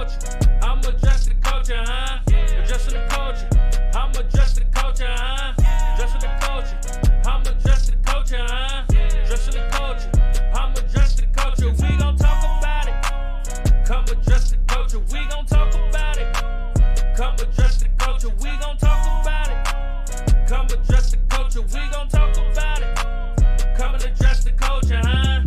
culture. I'm adjusting the culture, huh? Adjusting the culture. I'm adjusting the culture, huh? Adjusting the culture. I'm adjusting the culture, huh? Adjusting the culture. I'm adjusting the culture. We gon' talk about it. Come adjust the culture. We gon' talk about it. Come adjust the culture. We gon' talk about it. Come adjust the culture. We gon' talk about it. Come and adjust the culture, huh?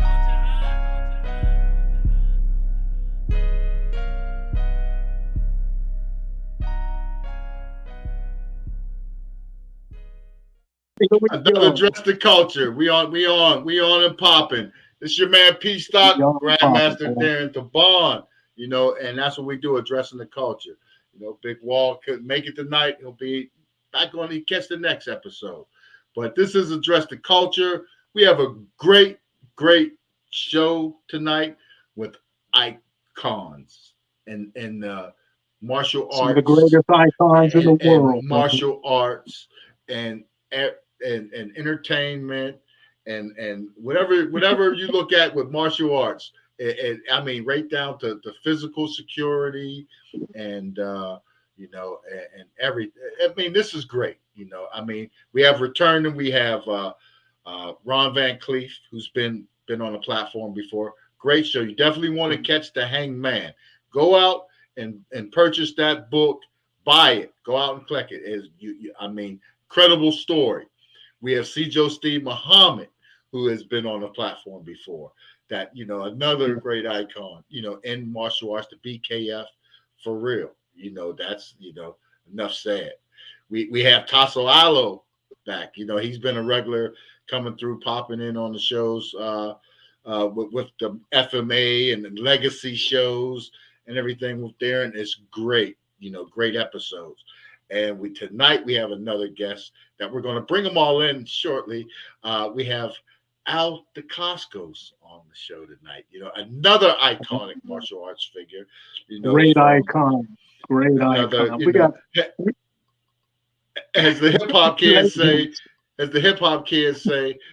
Another address the culture. We on and popping. This your man PStock, Grandmaster Darren Tibon. You know, and that's what we do, addressing the culture. You know, Big Wall couldn't make it tonight. He'll be back on. He catch the next episode. But this is address the culture. We have a great show tonight with icons and martial arts. Some of the greatest icons in the world. Martial arts and entertainment and whatever you look at with martial arts, I mean, right down to the physical security and you know, and everything. I mean, this is great. You know, I mean, we have returning. We have Ron Van Clief, who's been on the platform before. Great show. You definitely want to catch the Hangman. Go out and purchase that book. Buy it. Go out and collect it. I mean, credible story. We have Joe Steve Muhammad, who has been on the platform before. That, you know, another great icon, you know, in martial arts, the BKF, for real. You know, that's, you know, enough said. We have Tasso Allo back. You know, he's been a regular coming through, popping in on the shows with the FMA and the legacy shows and everything with Darren. It's great, you know, great episodes. And tonight we have another guest that we're going to bring them all in shortly. We have Dacascos on the show tonight. You know, another iconic martial arts figure. You know, great icon. We got, as the hip hop kids say,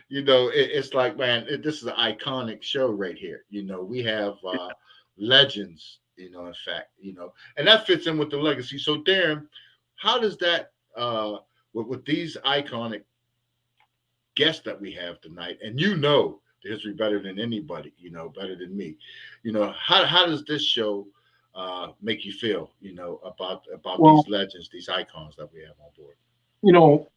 you know, it's like, man, this is an iconic show right here. You know, we have legends. You know, in fact, you know, and that fits in with the legacy. So, Darren, how does that with these iconic guests that we have tonight, and you know the history better than anybody, you know, better than me, you know, how does this show make you feel, you know, about these legends, these icons that we have on board? You know,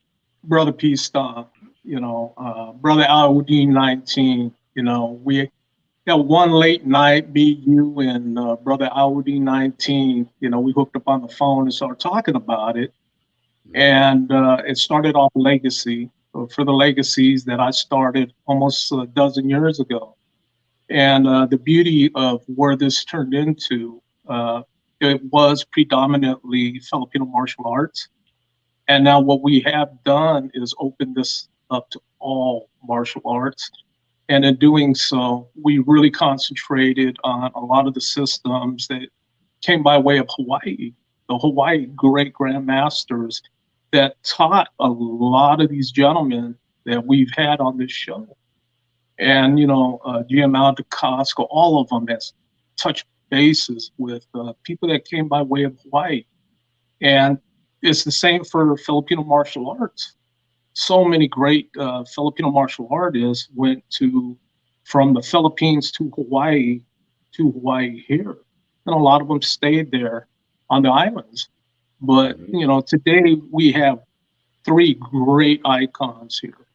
Brother PStock, you know, Brother Aludin 19, you know, we got one late night, you and Brother Aludin 19, you know, we hooked up on the phone and started talking about it. And it started off legacy for the legacies that I started almost a dozen years ago. And the beauty of where this turned into, it was predominantly Filipino martial arts. And now what we have done is open this up to all martial arts. And in doing so, we really concentrated on a lot of the systems that came by way of Hawaii, the Hawaii great grandmasters that taught a lot of these gentlemen that we've had on this show. And, you know, GM Dacascos, all of them has touched bases with people that came by way of Hawaii. And it's the same for Filipino martial arts. So many great Filipino martial artists went from the Philippines to Hawaii here. And a lot of them stayed there on the islands. But, you know, today we have three great icons here.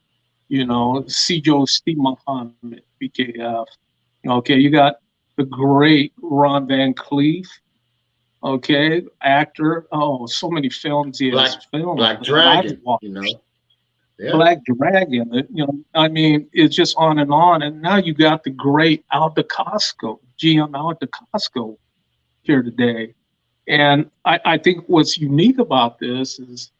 You know, Joe Steve Muhammad, BKF. Okay, you got the great Ron Van Clief. Okay, actor. Oh, so many films he has filmed. Black Dragon, you know. Yeah. Black Dragon, you know, I mean, it's just on. And now you got the great Dacascos, GM Dacascos here today. And I think what's unique about this is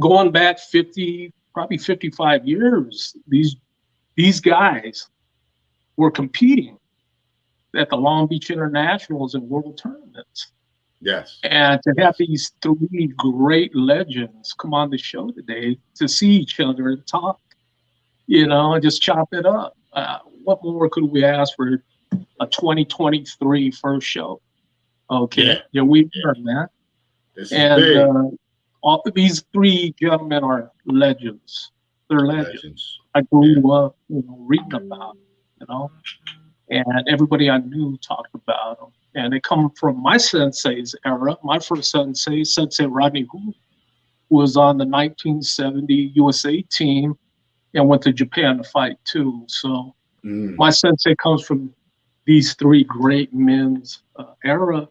going back 50, probably 55 years, these guys were competing at the Long Beach Internationals and World Tournaments. Yes. And to have these three great legends come on the show today to see each other and talk, you know, and just chop it up. What more could we ask for a 2023 first show? Okay, yeah, we heard that. This is And big. all of these three gentlemen are legends. They're legends. I Yeah. grew up, reading about, and everybody I knew talked about them. And they come from my sensei's era. My first sensei, Sensei Rodney Hu, was on the 1970 USA team and went to Japan to fight too. So my sensei comes from these three great men's era,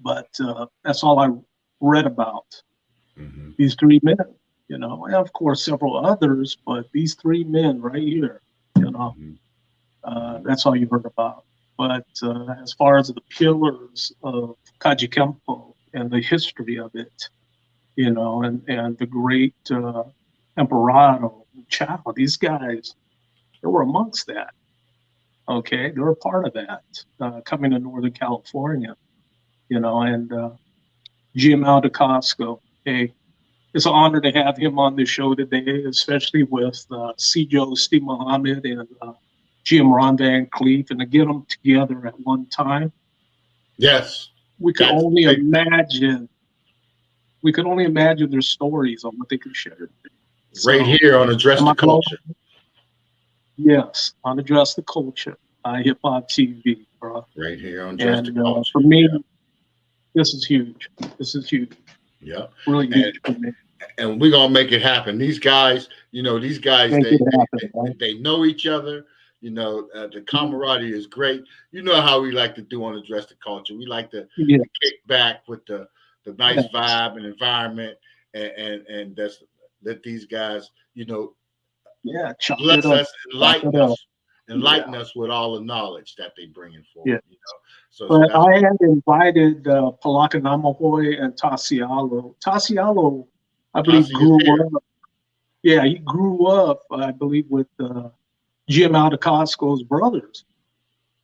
but that's all I read about. These three men, and of course several others, but these three men right here, that's all you heard about. But as far as the pillars of Kaji Kempo and the history of it, and the great Emperado, Chow, these guys, they were amongst that. Okay, they were a part of that, coming to Northern California, and GM Dacascos. Hey, it's an honor to have him on the show today, especially with Cjo, Steve Muhammad, and GM Ron Van Clief, and to get them together at one time. Yes. We can only imagine. We can only imagine their stories on what they can share. Right here on Address the Culture. Yes, on Address the Culture, iHipHopTV, bro. Right here on Address the Culture. For me, this is huge. This is huge. Yeah. Really huge for me. And we're gonna make it happen. These guys, they know each other. The camaraderie is great. You know how we like to do on Address the Culture. We like to kick back with the nice vibe and environment, and that's let these guys, bless us, enlighten us with all the knowledge that they bring in forward. But I had invited Palaka Namahoy and Tasi. Tasi, I believe, grew up. Yeah, he grew up, I believe, with Jim Dacascos' brothers.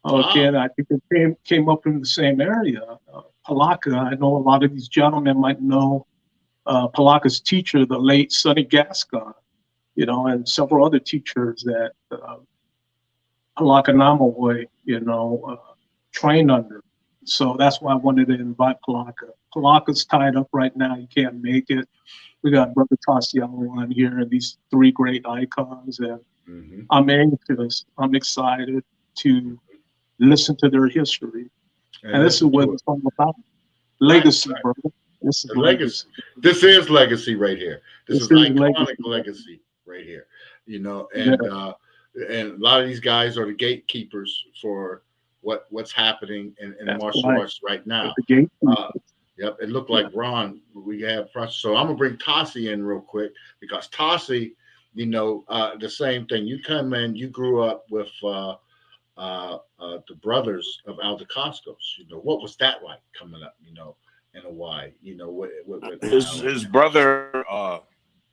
Okay, and I think they came up in the same area. Palaka, I know a lot of these gentlemen might know Palaka's teacher, the late Sonny Gascon, and several other teachers that Palaka Namahoy, trained under. So that's why I wanted to invite Palaka. Palaka's tied up right now. He can't make it. We got Brother Tasialo on here and these three great icons. And I'm anxious. I'm excited to listen to their history. And this is what it's all about. Legacy, brother. This is legacy. This is legacy right here. This is iconic legacy right here. And a lot of these guys are the gatekeepers for what's happening in martial arts right now. Yep, it looked like Ron. We have so I'm gonna bring Tasi in real quick because Tasi, the same thing. You come in, you grew up with the brothers of Dacascos. What was that like coming up? In Hawaii. His brother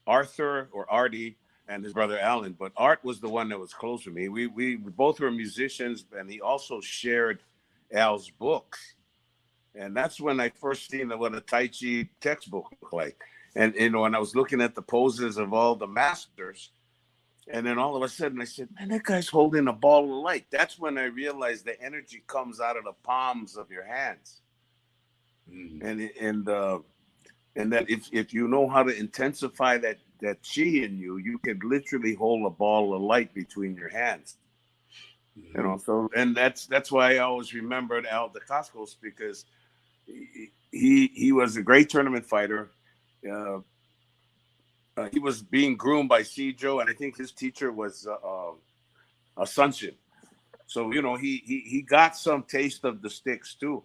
Arthur or Artie and his brother Alan, but Art was the one that was close to me. We both were musicians, and he also shared Al's books. And that's when I first seen what a Tai Chi textbook looked like. And, when I was looking at the poses of all the masters, and then all of a sudden I said, man, that guy's holding a ball of light. That's when I realized the energy comes out of the palms of your hands. And that if you know how to intensify that chi in you, you can literally hold a ball of light between your hands. So, and that's why I always remembered Al Dacascos, because he was a great tournament fighter. He was being groomed by Cjo, and I think his teacher was Asuncion. So he got some taste of the sticks too.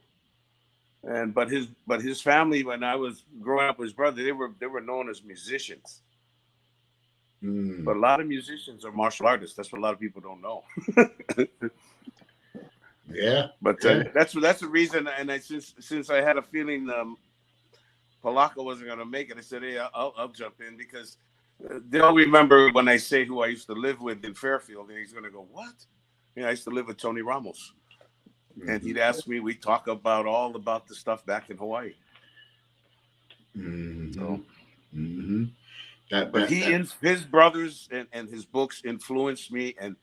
But his family, when I was growing up with his brother, they were known as musicians. But a lot of musicians are martial artists. That's what a lot of people don't know. But that's the reason. And since I had a feeling Palaka wasn't going to make it, I said, hey, I'll jump in, because they'll remember when I say who I used to live with in Fairfield, and he's going to go, what? I used to live with Tony Ramos. And he'd ask me, we talk all about the stuff back in Hawaii. But his brothers and his books influenced me. And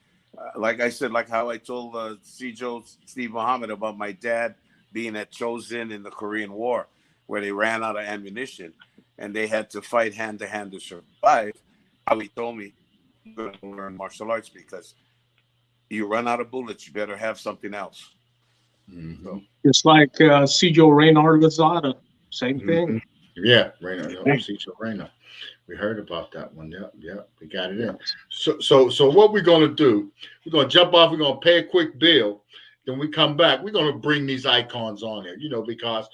like I said, like how I told Cjo, Steve Muhammad, about my dad being at Chosin in the Korean War, where they ran out of ammunition and they had to fight hand to hand to survive. He told me, "You're going to learn martial arts because you run out of bullets. You better have something else." Mm-hmm. So, It's like Cedro Reynard Lozada, same thing. Yeah, Reynard, Cedro Reynard. We heard about that one. Yep, we got it in. So what we're gonna do? We're gonna jump off. We're gonna pay a quick bill. Then we come back. We're gonna bring these icons on here, because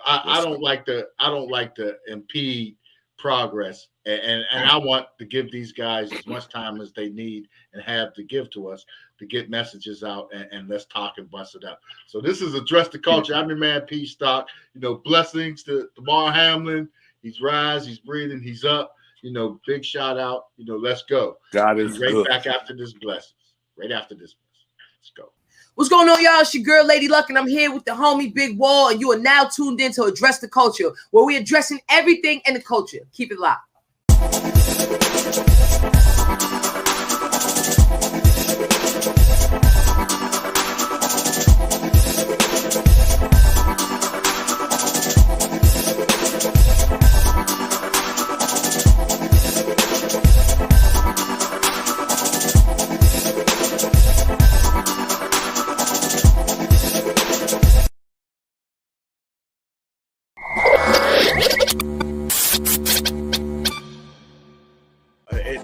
I don't like to impede progress, and I want to give these guys as much time as they need and have to give to us to get messages out, and let's talk and bust it out. So this is Address the Culture. I'm your man PStock. Blessings to Damar Hamlin. He's rise, he's breathing, he's up. Big shout out. Let's go. God is good. Back after this blessings. Right after this blessing. Let's go. What's going on, y'all? It's your girl, Lady Luck, and I'm here with the homie Big Wall, and you are now tuned in to Address the Culture, where we're addressing everything in the culture. Keep it locked.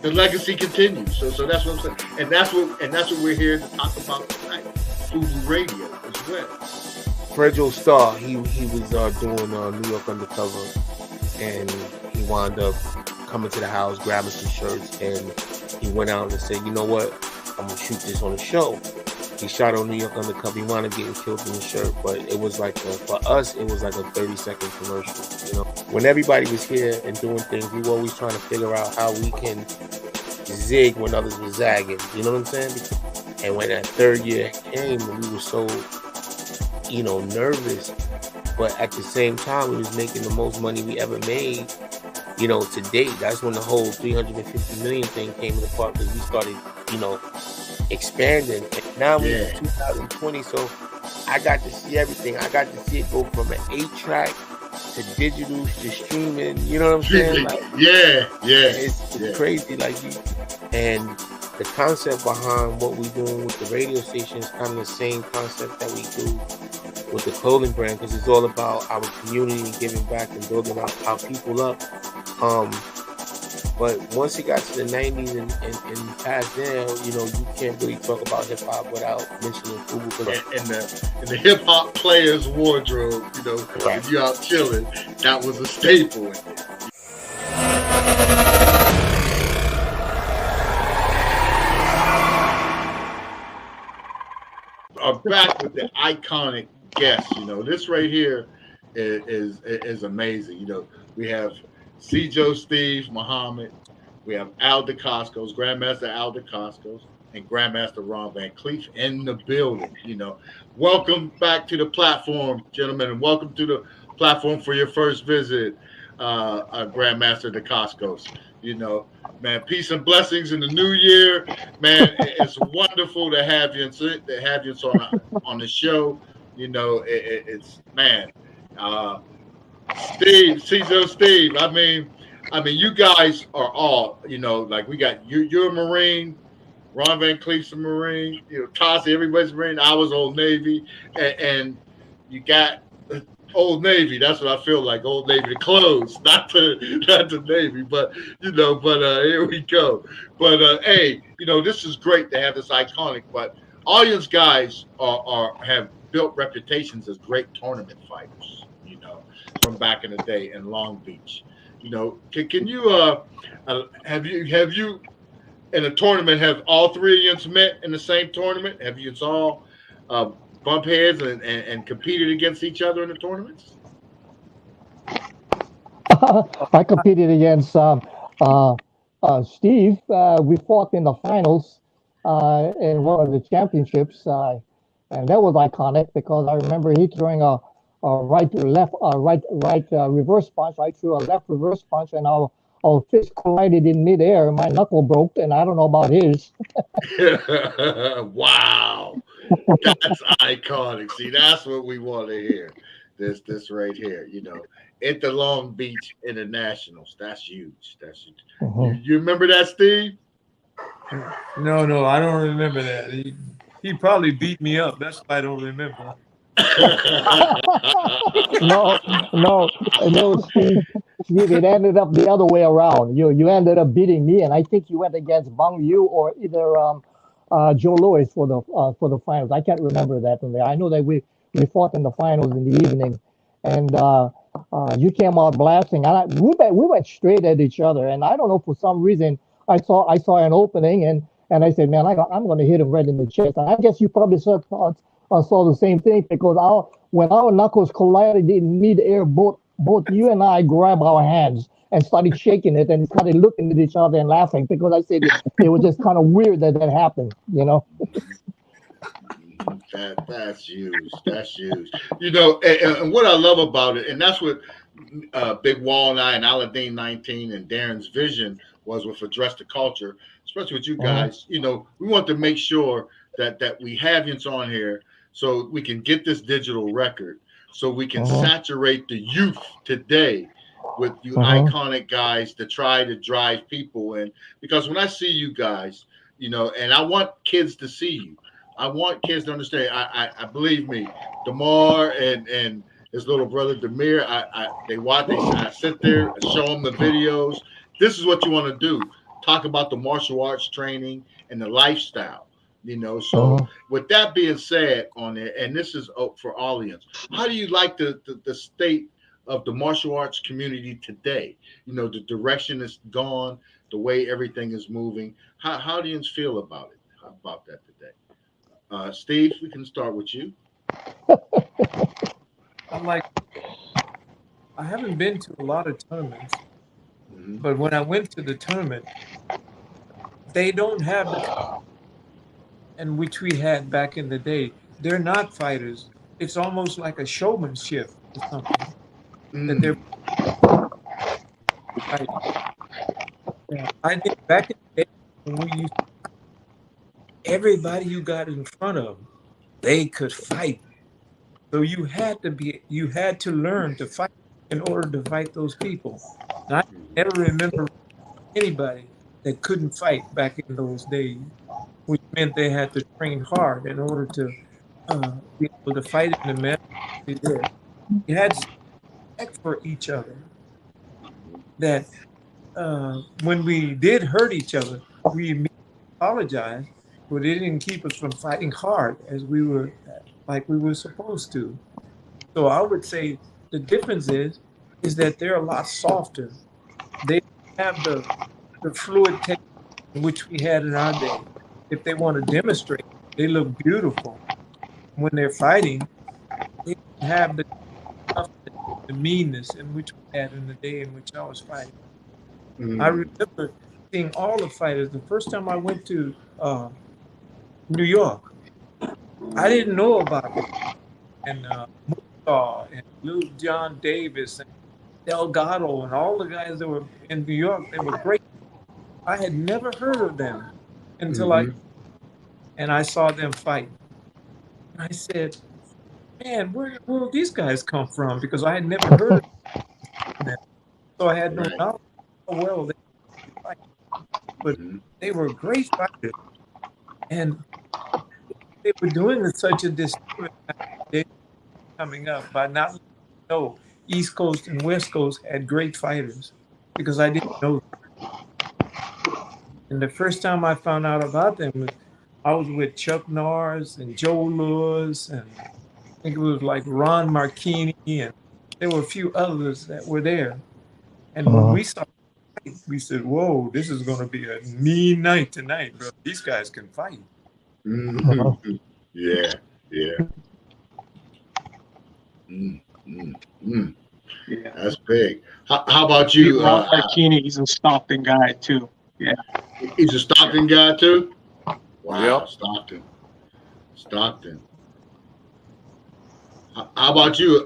The legacy continues. So that's what I'm saying. And that's what we're here to talk about tonight. Fubu Radio as well. Fredro Starr, he was doing New York Undercover, and he wound up coming to the house, grabbing some shirts, and he went out and said, "You know what? I'm gonna shoot this on a show." He shot on New York Undercover. He wound up getting killed in the shirt, but it was like for us, it was like a 30-second commercial. When everybody was here and doing things, we were always trying to figure out how we can zig when others were zagging. You know what I'm saying? And when that third year came, we were so, nervous, but at the same time, we was making the most money we ever made, to date. That's when the whole 350 million thing came into part, because we started, expanding. And now we're in 2020, so I got to see everything. I got to see it go from an 8-track to digital to streaming. You know what I'm saying? Like, it's crazy. And the concept behind what we're doing with the radio station is kind of the same concept that we do with the clothing brand, because it's all about our community and giving back and building our people up. But once it got to the 90s and past there, you can't really talk about hip hop without mentioning Fubu. And the hip hop players' wardrobe, right. If you out chilling, that was a staple in it. Are back with the iconic guest. This right here is amazing. We have Cedro Steve Muhammad, we have Al Dacascos, Grandmaster Al Dacascos, and Grandmaster Ron Van Clief in the building. Welcome back to the platform, gentlemen, and welcome to the platform for your first visit, Grandmaster Dacascos. Man, peace and blessings in the new year. Man, it's wonderful to have you on the show. It's man. Cedro Steve. I mean, you guys are all, like we got you're a Marine, Ron Van Clief's a Marine, Tasi, everybody's a Marine. I was Old Navy, and you got Old Navy. That's what I feel like. Old Navy, the clothes, not the Navy, but here we go. But hey, this is great to have this iconic. But all you guys have built reputations as great tournament fighters. From back in the day in Long Beach. Can you have you in a tournament, have all three of you met in the same tournament? Have you all bump heads and competed against each other in the tournaments? I competed against Steve. We fought in the finals in one of the championships, and that was iconic because I remember he throwing a right reverse punch. I threw a left reverse punch, and our fist collided in midair. My knuckle broke, and I don't know about his. Wow. That's iconic. See, that's what we want to hear. This right here, you know, at the Long Beach Internationals. That's huge. That's huge. You remember that, Steve? No, I don't remember that. He probably beat me up. That's why I don't remember. No, Steve, it ended up the other way around. You ended up beating me, and I think you went against Bang Yu or either Joe Louis for the finals. I can't remember that one there. I know that we fought in the finals in the evening, and you came out blasting, and we went straight at each other. And I don't know, for some reason I saw an opening, and I said, man, I'm going to hit him right in the chest. And I guess you probably saw the same thing, because when our knuckles collided in mid-air, both you and I grabbed our hands and started shaking it and started looking at each other and laughing, because I said it was just kind of weird that happened, you know. That's huge. That's huge. You know, and what I love about it, and that's what Big Wall and I and Aladdin 19 and Darren's vision was with Address the Culture, especially with you guys. You know, we want to make sure that we have you on here so we can get this digital record, so we can saturate the youth today with you iconic guys to try to drive people in. Because when I see you guys, you know, and I want kids to see you. I want kids to understand. I believe me, Damar and his little brother Demir, they watch. I sit there and show them the videos. This is what you want to do. Talk about the martial arts training and the lifestyle. You know. So with that being said, on it, and this is for audience, how do you like the state of the martial arts community today? You know, the direction is gone, the way everything is moving. How do you feel about it? How about that today? Steve, we can start with you. I haven't been to a lot of tournaments, but when I went to the tournament, they don't have the and which we had back in the day. They're not fighters. It's almost like a showmanship or something that they're. I think back in the day when we used to, everybody you got in front of, they could fight. So you had to learn to fight in order to fight those people. And I never remember anybody that couldn't fight back in those days, which meant they had to train hard in order to be able to fight in the manner they did. You had respect for each other. That when we did hurt each other, we immediately apologized, but it didn't keep us from fighting hard as we were supposed to. So I would say the difference is that they're a lot softer. They have the fluid technique which we had in our day. If they want to demonstrate, they look beautiful. When they're fighting, they have the meanness in which we had in the day in which I was fighting. I remember seeing all the fighters. The first time I went to New York, I didn't know about it. And Musa and Luke John Davis and Delgado and all the guys that were in New York, they were great. I had never heard of them until I saw them fight. I said, man, where did these guys come from? Because I had never heard of them. So I had no knowledge how well they fight. But they were great fighters. And they were doing such a disservice coming up by not letting me know East Coast and West Coast had great fighters, because I didn't know them. And the first time I found out about them, I was with Chuck Norris and Joe Lewis, and I think it was like Ron Marchini, and there were a few others that were there. And when we saw it, we said, whoa, this is going to be a mean night tonight, bro. These guys can fight. Yeah. Yeah, that's big. How about you? Ron Marchini, he's a Stockton guy too. Yeah, he's a Stockton guy too. Wow, Yep. Stockton. How about you,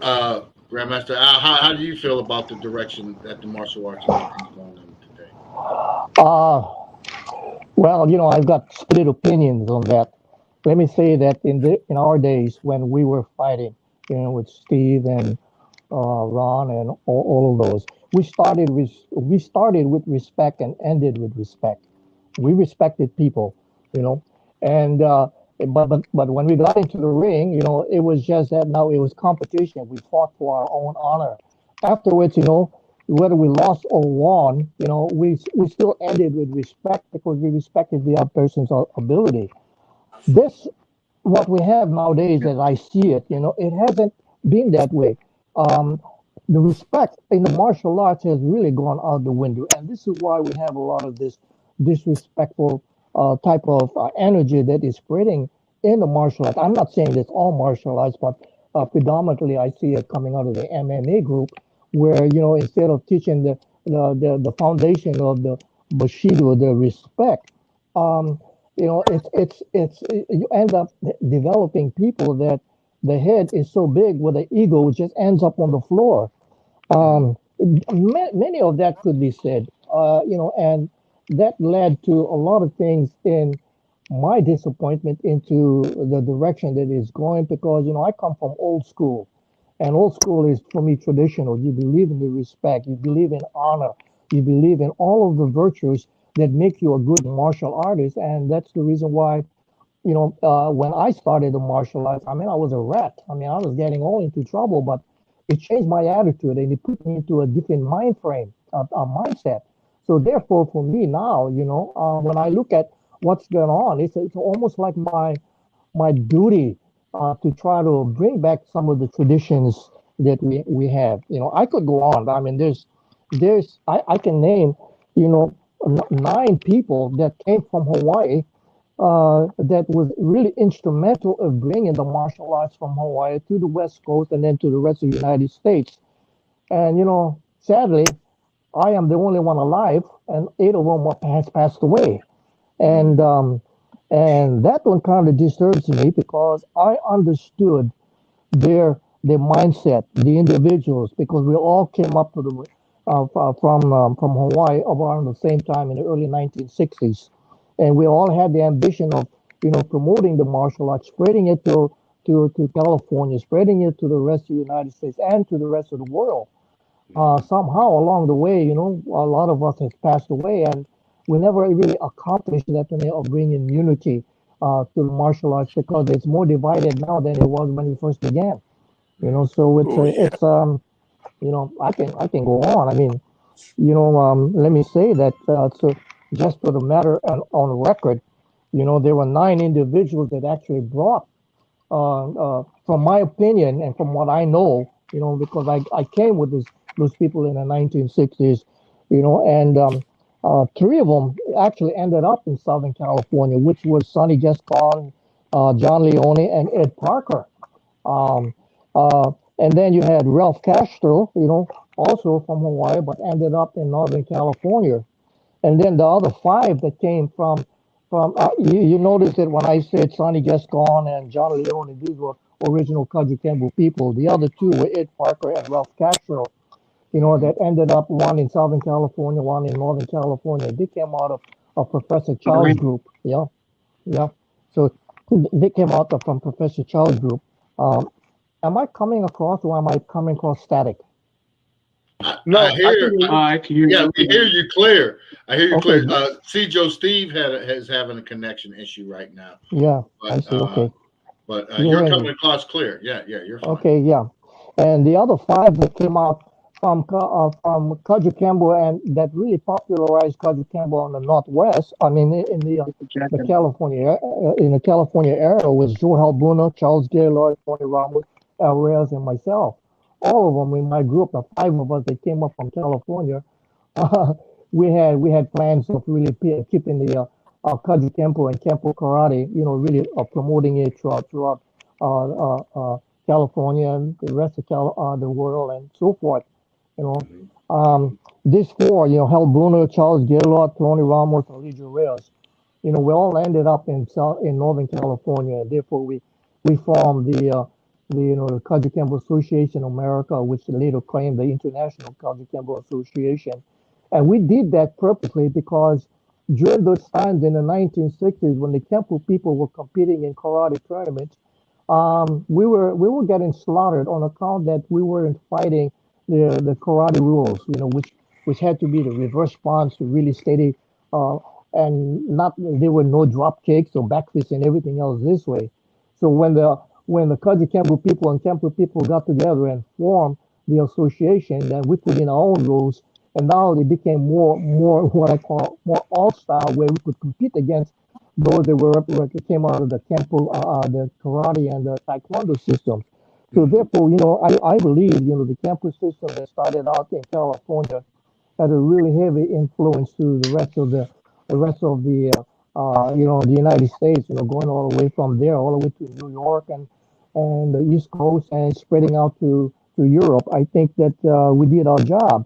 Grandmaster Al? How do you feel about the direction that the martial arts is going in today? Well, you know, I've got split opinions on that. let me say that in our days when we were fighting, with Steve and Ron and all of those, we started with respect and ended with respect. We respected people, you know, and but when we got into the ring, it was just that now it was competition. We fought for our own honor. Afterwards, whether we lost or won, we still ended with respect because we respected the other person's ability. This what we have nowadays, as I see it, it hasn't been that way. Um, the respect in the martial arts has really gone out the window, and this is why we have a lot of this disrespectful type of energy that is spreading in the martial arts. I'm not saying it's all martial arts, but predominantly I see it coming out of the MMA group, where instead of teaching the foundation of the Bushido, the respect, um, it's you end up developing people that the head is so big where the ego just ends up on the floor. um, Many of that could be said, and that led to a lot of things in my disappointment into the direction that it's going, because I come from old school, and old school is for me traditional. You believe in the respect, you believe in honor, you believe in all of the virtues that make you a good martial artist, and that's the reason why when I started the martial arts, I mean, I was a rat. I mean, I was getting all into trouble, but it changed my attitude and it put me into a different mind frame, a mindset. So therefore, for me now, when I look at what's going on, it's almost like my duty to try to bring back some of the traditions that we have. I could go on. I mean, I can name, nine people that came from Hawaii that was really instrumental of bringing the martial arts from Hawaii to the West Coast and then to the rest of the United States. And sadly, I am the only one alive, and eight of them has passed away. And that one kind of disturbs me because I understood their mindset, the individuals, because we all came up to the from Hawaii around the same time in the early 1960s, and we all had the ambition of promoting the martial arts, spreading it to California, spreading it to the rest of the United States and to the rest of the world. Somehow along the way, a lot of us has passed away, and we never really accomplished that of bringing unity to the martial arts because it's more divided now than it was when we first began. So I can go on. I mean, let me say that so just for the matter on record, there were nine individuals that actually brought, from my opinion and from what I know, because I came with those people in the 1960s, and three of them actually ended up in Southern California, which was Sonny Gascon, John Leone, and Ed Parker. Um, and then you had Ralph Castro, also from Hawaii, but ended up in Northern California. And then the other five that came from you notice that when I said Sonny Gascon and John Leone, these were original Kajukenbo people. The other two were Ed Parker and Ralph Castro, that ended up one in Southern California, one in Northern California. They came out of Professor Chow's group. Yeah, yeah. So they came out from Professor Chow's group. Am I coming across or am I coming across static? No, I hear you. We hear you clear. I hear you Okay. clear. See, Joe Steve is having a connection issue right now. Yeah, But, I see. Okay. But You're you're ready. coming across clear. Yeah, you're fine. Okay, yeah. And the other five that came out from Kajukenbo and that really popularized Kajukenbo on the Northwest, I mean, in the California area was Joe Halbuna, Charles Gaylord, Tony Ramos, Al Reyes, and myself. All of them in my group, the five of us that came up from California, we had plans of really keeping the Kajukenbo and Kempo karate, really promoting it throughout uh, California and the rest of the world and so forth. You know, these four, Hal Bruno, Charles Gaylord, Tony Ramos, and Lidio Reyes, we all ended up in Northern California, and therefore we formed the Kajukenbo Association of America, which later claimed the International Kajukenbo Association, and we did that purposely because during those times in the 1960s when the Kempo people were competing in karate tournaments, we were getting slaughtered on account that we weren't fighting the karate rules, which had to be the reverse punch, really steady, and not there were no drop kicks or back fists and everything else this way. So when the Kaji Kempo people and Kempo people got together and formed the association, then we put in our own rules, and now it became more what I call more all style, where we could compete against those that came out of the Kempo, the karate and the taekwondo systems. So therefore, I believe the Kempo system that started out in California had a really heavy influence to the rest of the United States, going all the way from there all the way to New York and the East Coast and spreading out to Europe. I think that we did our job.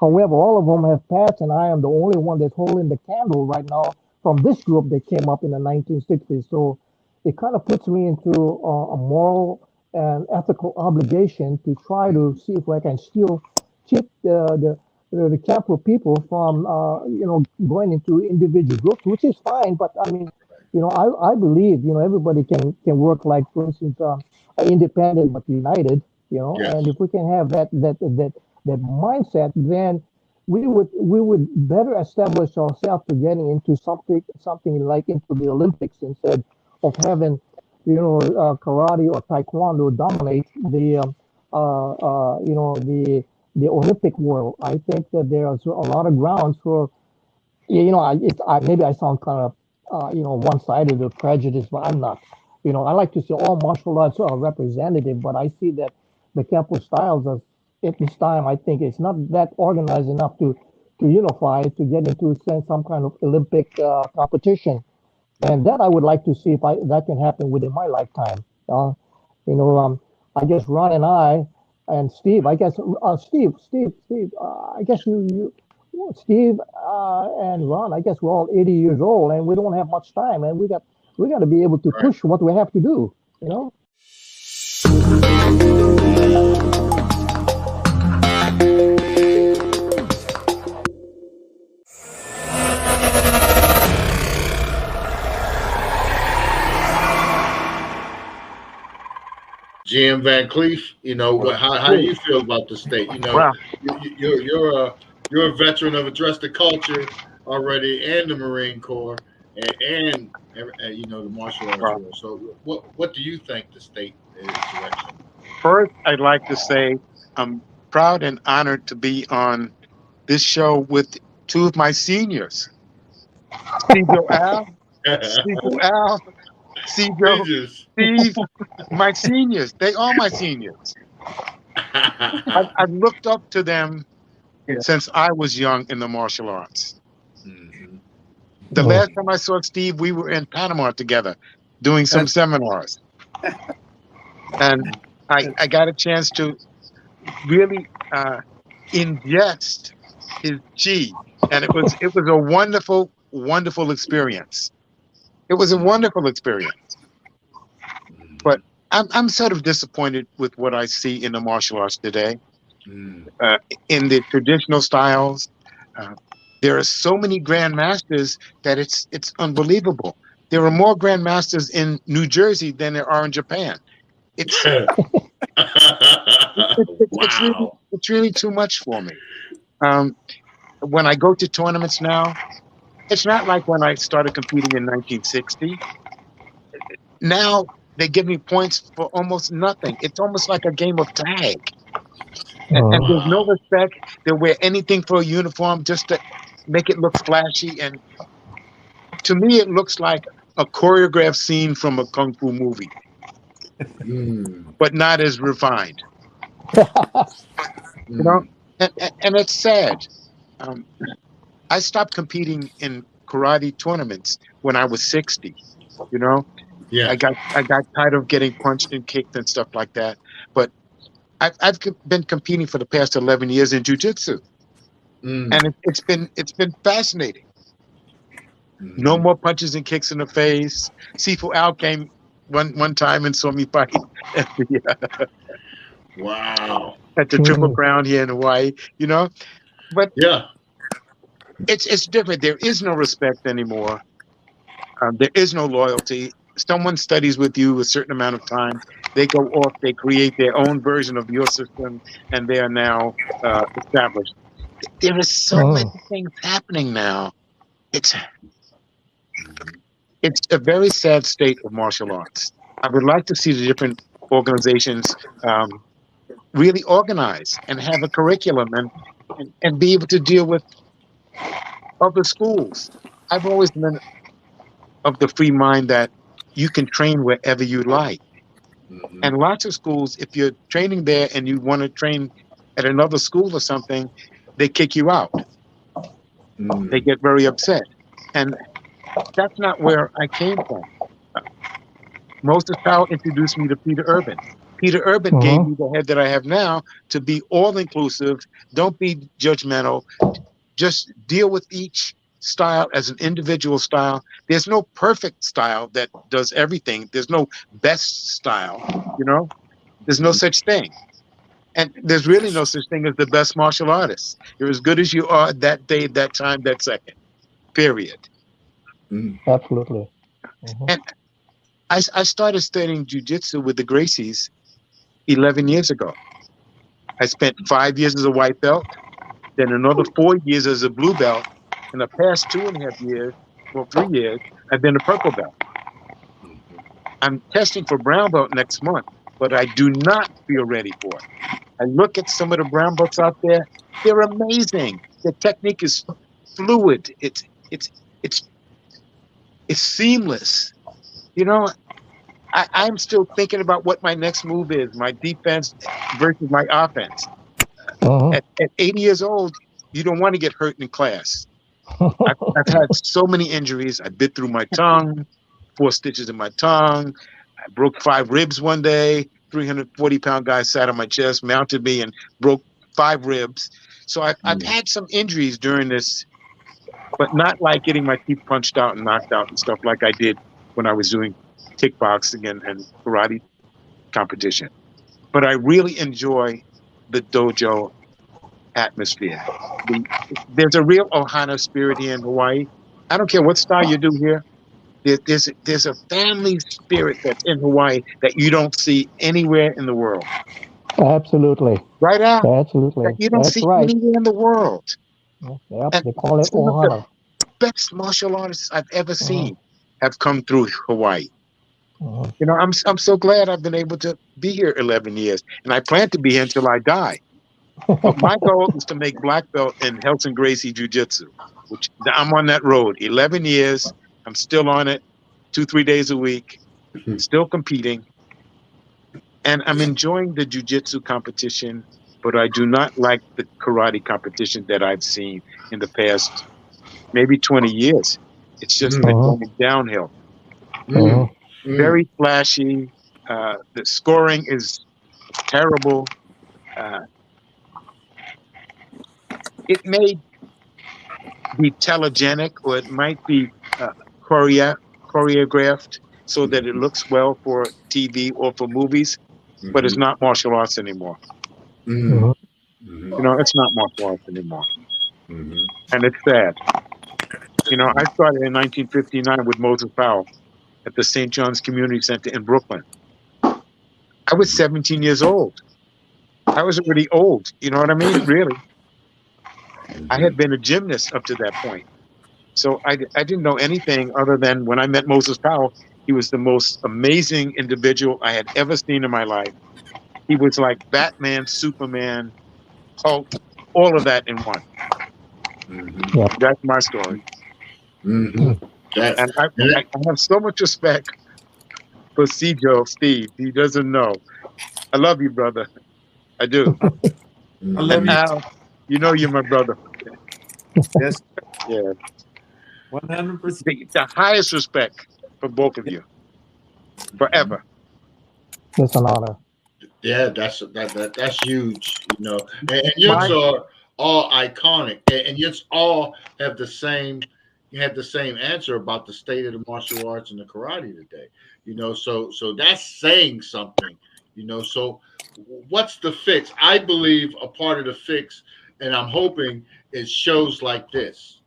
However, all of them have passed, and I am the only one that's holding the candle right now from this group that came up in the 1960s. So it kind of puts me into a moral and ethical obligation to try to see if I can still keep the Kempo people from going into individual groups, which is fine. But I mean, I believe everybody can work, like for instance, independent but united. Yes. And if we can have that mindset, then we would better establish ourselves to getting into something like into the Olympics instead of having karate or taekwondo dominate the Olympic world. I think that there's a lot of grounds for maybe I sound kind of one-sided or prejudiced, but I'm not. I like to see all martial arts are representative, but I see that the Kempo styles at this time, I think it's not that organized enough to unify, to get into some kind of Olympic competition. And that I would like to see if that can happen within my lifetime. I guess Ron and I and Steve, I guess Steve, I guess Steve and Ron, I guess we're all 80 years old and we don't have much time, and we got to be able to push what we have to do. GM Van Clief, how do you feel about the state? You're a veteran of Address the Culture already, and the Marine Corps, and the martial arts world. So, what do you think the state is direction? First, I'd like to say I'm proud and honored to be on this show with two of my seniors, Steve Al, Steve, my seniors. They are my seniors. I've looked up to them since I was young in the martial arts. Mm-hmm. The last time I saw Steve, we were in Panama together doing some seminars. And I got a chance to really ingest his chi. And it was a wonderful, wonderful experience. It was a wonderful experience. But I'm sort of disappointed with what I see in the martial arts today. In the traditional styles, there are so many grandmasters that it's unbelievable. There are more grandmasters in New Jersey than there are in Japan. It's really too much for me. When I go to tournaments now, it's not like when I started competing in 1960. Now they give me points for almost nothing. It's almost like a game of tag. And there's no respect. They wear anything for a uniform just to make it look flashy. And to me, it looks like a choreographed scene from a kung fu movie, but not as refined. And it's sad. I stopped competing in karate tournaments when I was 60. Yeah. I got tired of getting punched and kicked and stuff like that. But I've been competing for the past 11 years in jiu-jitsu, and it's been fascinating. No more punches and kicks in the face. Sifu Al came one time and saw me fight at the wow, at the Triple Crown here in Hawaii. But It's different. There is no respect anymore. There is no loyalty. Someone studies with you a certain amount of time. They go off. They create their own version of your system, and they are now established. There is so many things happening now. It's a very sad state of martial arts. I would like to see the different organizations really organize and have a curriculum and be able to deal with other schools. I've always been of the free mind that you can train wherever you like. And lots of schools, if you're training there and you want to train at another school or something, they kick you out. They get very upset. And that's not where I came from. Moses Powell introduced me to Peter Urban. Peter Urban gave me the head that I have now to be all-inclusive. Don't be judgmental. Just deal with each style as an individual style. There's no perfect style that does everything. There's no best style, you know? There's no such thing. And there's really no such thing as the best martial artist. You're as good as you are that day, that time, that second, period. Absolutely. And I started studying jiu-jitsu with the Gracies 11 years ago. I spent 5 years as a white belt, then another 4 years as a blue belt. In the past 2.5 years, well, 3 years, I've been a purple belt. I'm testing for brown belt next month, but I do not feel ready for it. I look at some of the brown belts out there; they're amazing. The technique is fluid. It's seamless. You know, I'm still thinking about what my next move is, my defense versus my offense. At 80 years old, you don't want to get hurt in class. I've had so many injuries. I bit through my tongue, 4 stitches in my tongue. I broke 5 ribs one day. 340-pound guy sat on my chest, mounted me, and broke 5 ribs. So I've had some injuries during this, but not like getting my teeth punched out and knocked out and stuff like I did when I was doing kickboxing and karate competition. But I really enjoy the dojo atmosphere. There's a real Ohana spirit here in Hawaii. I don't care what style you do here. There's a family spirit that's in Hawaii that you don't see anywhere in the world. Absolutely. Right, Al? Absolutely. That you don't see anywhere in the world. Yep, they call it Ohana. The best martial artists I've ever seen have come through Hawaii. You know, I'm so glad I've been able to be here 11 years, and I plan to be here until I die. But my goal is to make black belt in Helson Gracie Jiu-Jitsu, which I'm on that road. 11 years. I'm still on it 2-3 days a week, still competing. And I'm enjoying the jiu-jitsu competition, but I do not like the karate competition that I've seen in the past maybe 20 years. It's just been going downhill. Very flashy. The scoring is terrible. It may be telegenic, or it might be choreographed so that it looks well for TV or for movies, but it's not martial arts anymore. You know, it's not martial arts anymore. And it's sad. You know, I started in 1959 with Moses Powell at the St. John's Community Center in Brooklyn. I was 17 years old. I was already old. You know what I mean? Really. I had been a gymnast up to that point. So I didn't know anything other than when I met Moses Powell, he was the most amazing individual I had ever seen in my life. He was like Batman, Superman, Hulk, all of that in one. That's my story. And I have so much respect for Steve. He doesn't know. I love you, brother. I do. I love you. Al, you know you're my brother. Yes. Yeah. 100%. The highest respect for both of you. Forever. It's an honor. Yeah, that's huge, you know. And yours are all iconic, and yours all have the same. You had the same answer about the state of the martial arts and the karate today, you know. So that's saying something, you know. So what's the fix? I believe a part of the fix, and I'm hoping, is shows like this.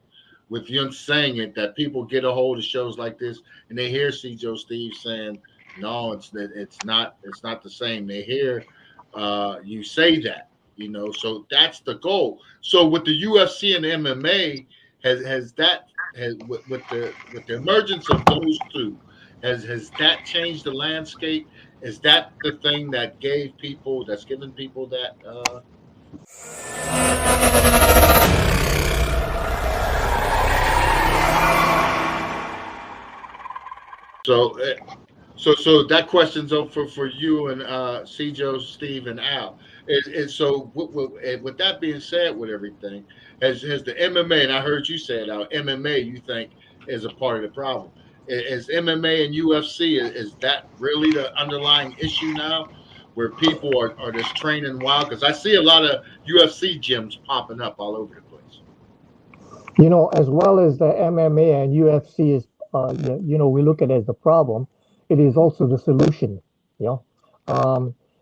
with you saying it, that people get a hold of shows like this and they hear CJ Steve saying, no, it's not the same. They hear you say that, so that's the goal. So with the UFC and the MMA, with the emergence of those two, has that changed the landscape? Is that the thing that's given people that So that question's up for you and CJ, Steve, and Al. So with that being said, with everything, has the MMA, and I heard you say it, Al, MMA, you think is a part of the problem? Is MMA and UFC, is that really the underlying issue now, where people are just training wild? Because I see a lot of UFC gyms popping up all over the place. As well as the MMA and UFC is, we look at it as the problem, it is also the solution,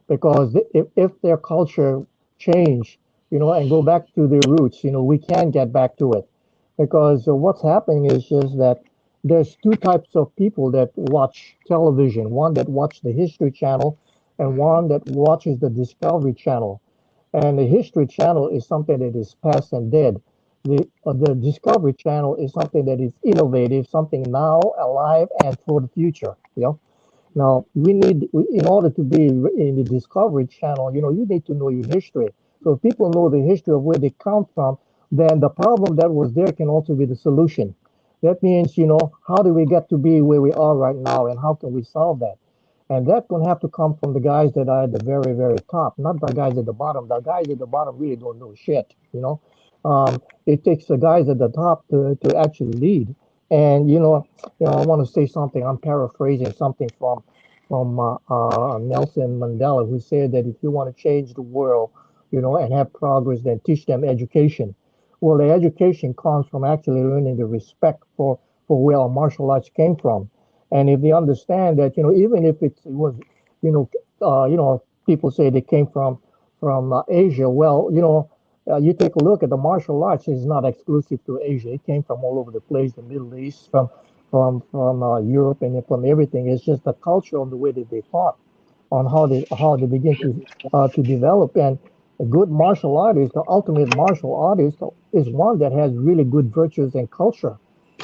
because if their culture change, and go back to their roots, we can get back to it. Because what's happening is just that there's two types of people that watch television, one that watch the History Channel and one that watches the Discovery Channel. And the History Channel is something that is past and dead. The Discovery Channel is something that is innovative, something now, alive, and for the future. Now in order to be in the Discovery Channel, you need to know your history. So if people know the history of where they come from, then the problem that was there can also be the solution. That means, how do we get to be where we are right now, and how can we solve that? And that's going to have to come from the guys that are at the very, very top, not the guys at the bottom. The guys at the bottom really don't know shit, It takes the guys at the top to actually lead. And, I want to say something. I'm paraphrasing something from Nelson Mandela, who said that if you want to change the world, and have progress, then teach them education. Well, the education comes from actually learning the respect for where our martial arts came from. And if they understand that, even if it was, people say they came from Asia. Well, you take a look at the martial arts; is not exclusive to Asia. It came from all over the place, the Middle East, from Europe, and from everything. It's just the culture of the way that they fought, on how they begin to develop. And a good martial artist, the ultimate martial artist, is one that has really good virtues and culture.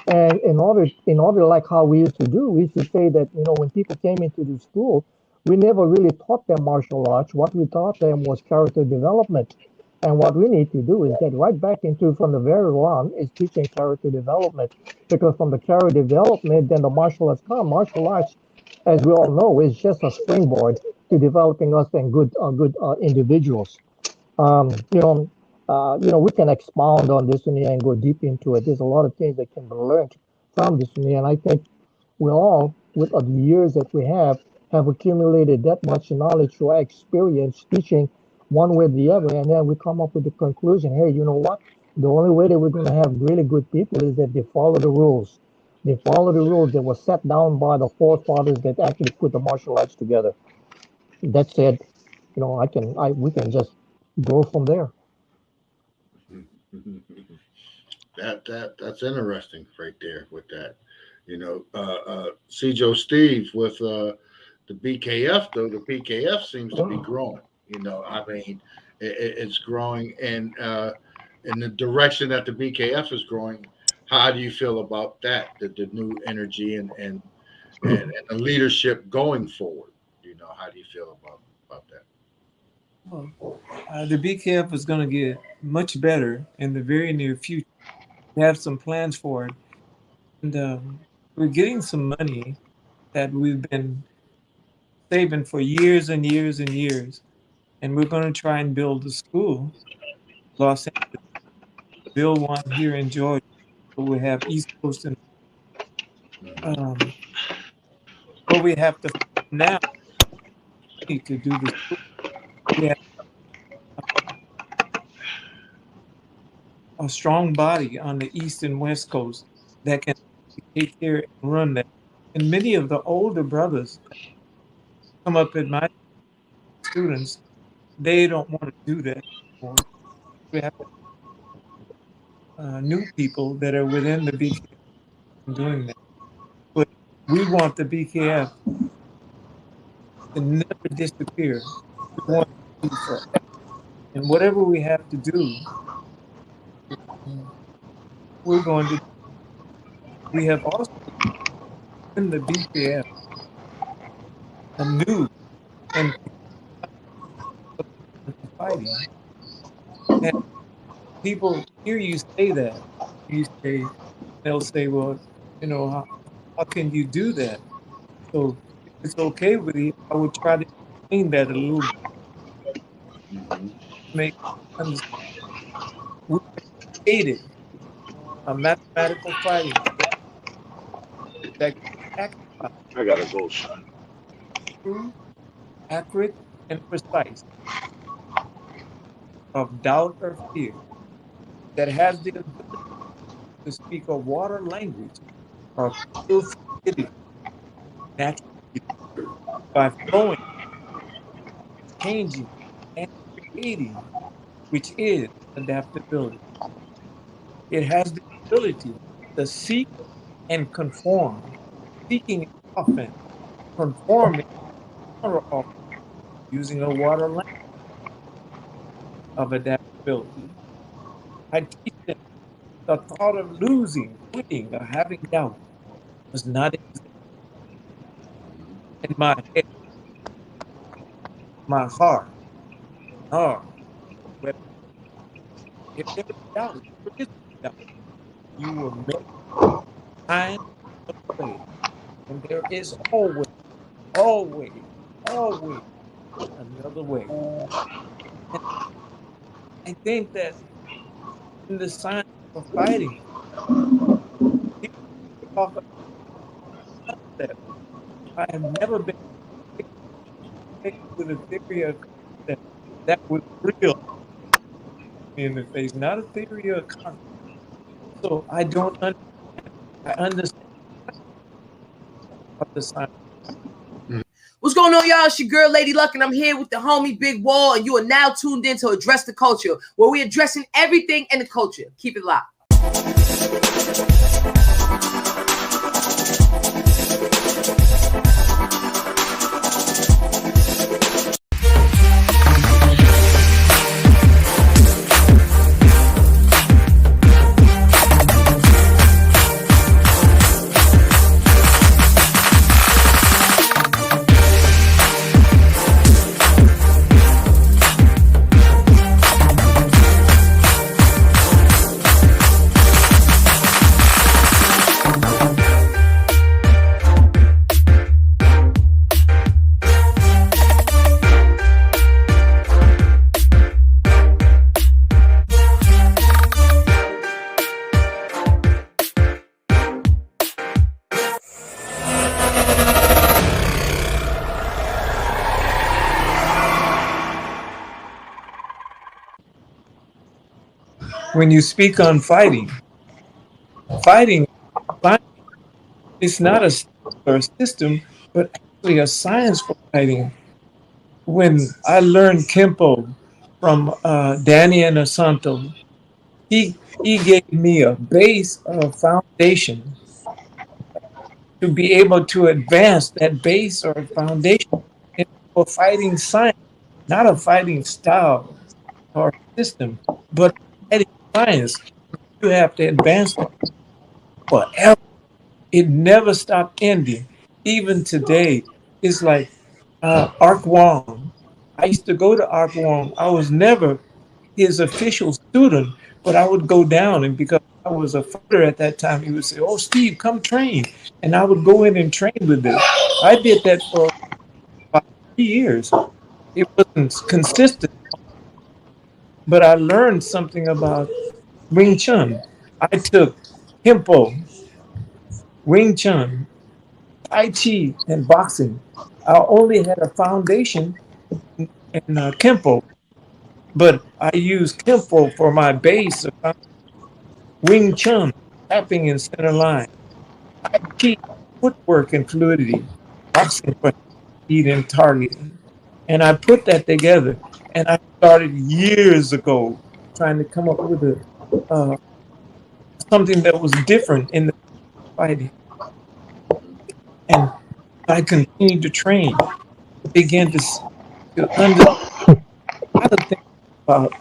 And in order, like how we used to do, we used to say that, when people came into the school, we never really taught them martial arts. What we taught them was character development. And what we need to do is get right back into, from the very one, is teaching character development. Because from the character development, then the martial arts come. Martial arts, as we all know, is just a springboard to developing us and good individuals. We can expound on this and go deep into it. There's a lot of things that can be learned from this, and I think we all, with the years that we have accumulated that much knowledge through our experience teaching one way or the other, and then we come up with the conclusion, hey, you know what? The only way that we're going to have really good people is that they follow the rules. They follow the rules that were set down by the forefathers that actually put the martial arts together. That said, we can just go from there. That's interesting right there with that. CJ Steve with the BKF, though, the BKF seems to be growing. It's growing, and in the direction that the BKF is growing. How do you feel about that? The new energy and the leadership going forward. How do you feel about that? Well, the BKF is going to get much better in the very near future. We have some plans for it, and we're getting some money that we've been saving for years and years and years, and we're going to try and build a school, Los Angeles, build one here in Georgia. So we have East Coast and but we have to now to do this. We have a strong body on the East and West Coast that can take care and run that. And many of the older brothers come up at my students, they don't want to do that anymore. We have new people that are within the BKF doing that. But we want the BKF to never disappear. We want it to be forever. And whatever we have to do, we're going to. We have also in the BKF a new and fighting. And people hear you say that. You say, they'll say, well, you know, how can you do that? So if it's okay with you, I would try to explain that a little bit. Make understand. We created a mathematical fighting that I gotta go, son. true, accurate, and precise of doubt or fear, that has the ability to speak a water language or feel fluidity naturally by flowing, changing, and creating, which is adaptability. It has the ability to seek and conform, seeking often, conforming using a water language of adaptability. I teach them the thought of losing, quitting, or having doubt does not exist in my head, my heart, nor whether if there is doubt, there is doubt. You will make time away. And there is always, always, always another way. And I think that in the science of fighting, people talk about concept. I have never been with a theory of concept that was real in the face, not a theory of concept. So I don't understand. I understand of the science. What's going on, y'all? It's your girl, Lady Luck, and I'm here with the homie Big Wall, and you are now tuned in to Address the Culture, where we're addressing everything in the culture. Keep it locked. When you speak on fighting is not a system, but actually a science for fighting. When I learned Kempo from Danny and Asanto, he gave me a base, a foundation to be able to advance that base or foundation into a fighting science, not a fighting style or system, but fighting science. You have to advance it forever. It never stopped ending. Even today, it's like Ark Wong. I used to go to Ark Wong. I was never his official student, but I would go down, and because I was a fighter at that time, he would say, "Oh, Steve, come train," and I would go in and train with them. I did that for about 3 years. It wasn't consistent, but I learned something about Wing Chun. I took Kempo, Wing Chun, Tai Chi, and boxing. I only had a foundation in Kempo, but I used Kempo for my base of Wing Chun, tapping in center line, Tai Chi, footwork and fluidity, boxing for speed and targeting. And I put that together, and I started years ago trying to come up with something that was different in the fighting. And I continued to train, began to understand how to think about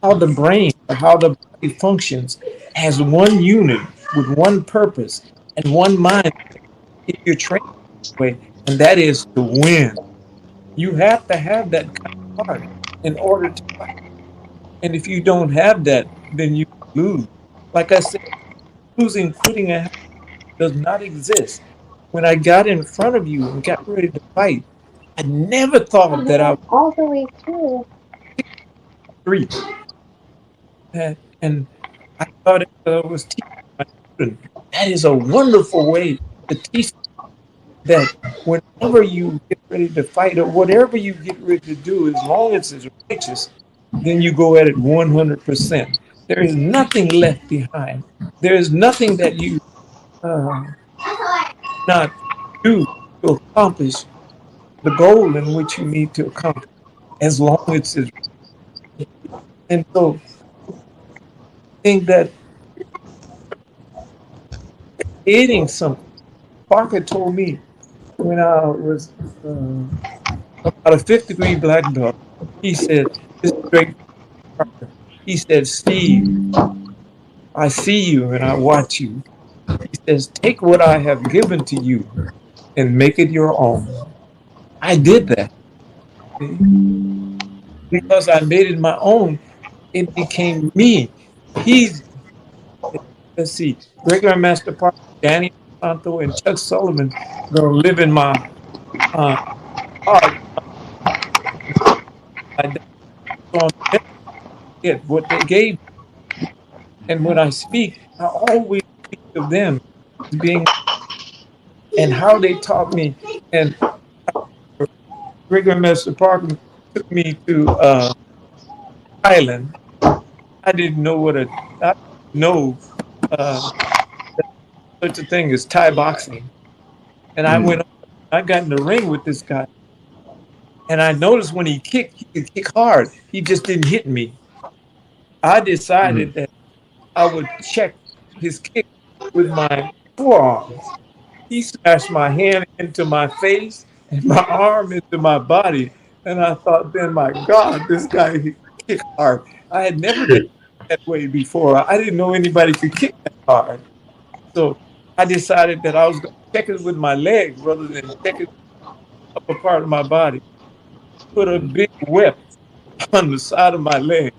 how the brain, or how the body functions as one unit with one purpose and one mind. If you're training this way, and that is to win, you have to have that kind of heart in order to fight. And if you don't have that, then you lose. Like I said, losing, quitting a does not exist. When I got in front of you and got ready to fight, I never thought that I would all the way through. three. And I thought it was teaching my children. That is a wonderful way to teach that whenever you get ready to fight or whatever you get ready to do, as long as it's righteous, then you go at it 100%. There is nothing left behind. There is nothing that you not do to accomplish the goal in which you need to accomplish, as long as it's. And so I think that creating something, Parker told me when I was about a 5th degree black belt, he said, this is great. He said, Steve, I see you and I watch you. He says, take what I have given to you and make it your own. I did that. Because I made it my own, it became me. Let's see, regular Master Parker, Danny Santo, and Chuck Sullivan gonna live in my heart. So I'm get what they gave me. And when I speak, I always speak of them as being, and how they taught me. And regular Master Parker took me to Thailand. I didn't know such a thing as Thai boxing. And I went, I got in the ring with this guy. And I noticed when he kicked, he could kick hard. He just didn't hit me. I decided that I would check his kick with my forearms. He smashed my hand into my face and my arm into my body. And I thought, then, my God, this guy kick hard. I had never been that way before. I didn't know anybody could kick that hard. So I decided that I was going to check it with my legs rather than check it upper part of my body. Put a big whip on the side of my leg.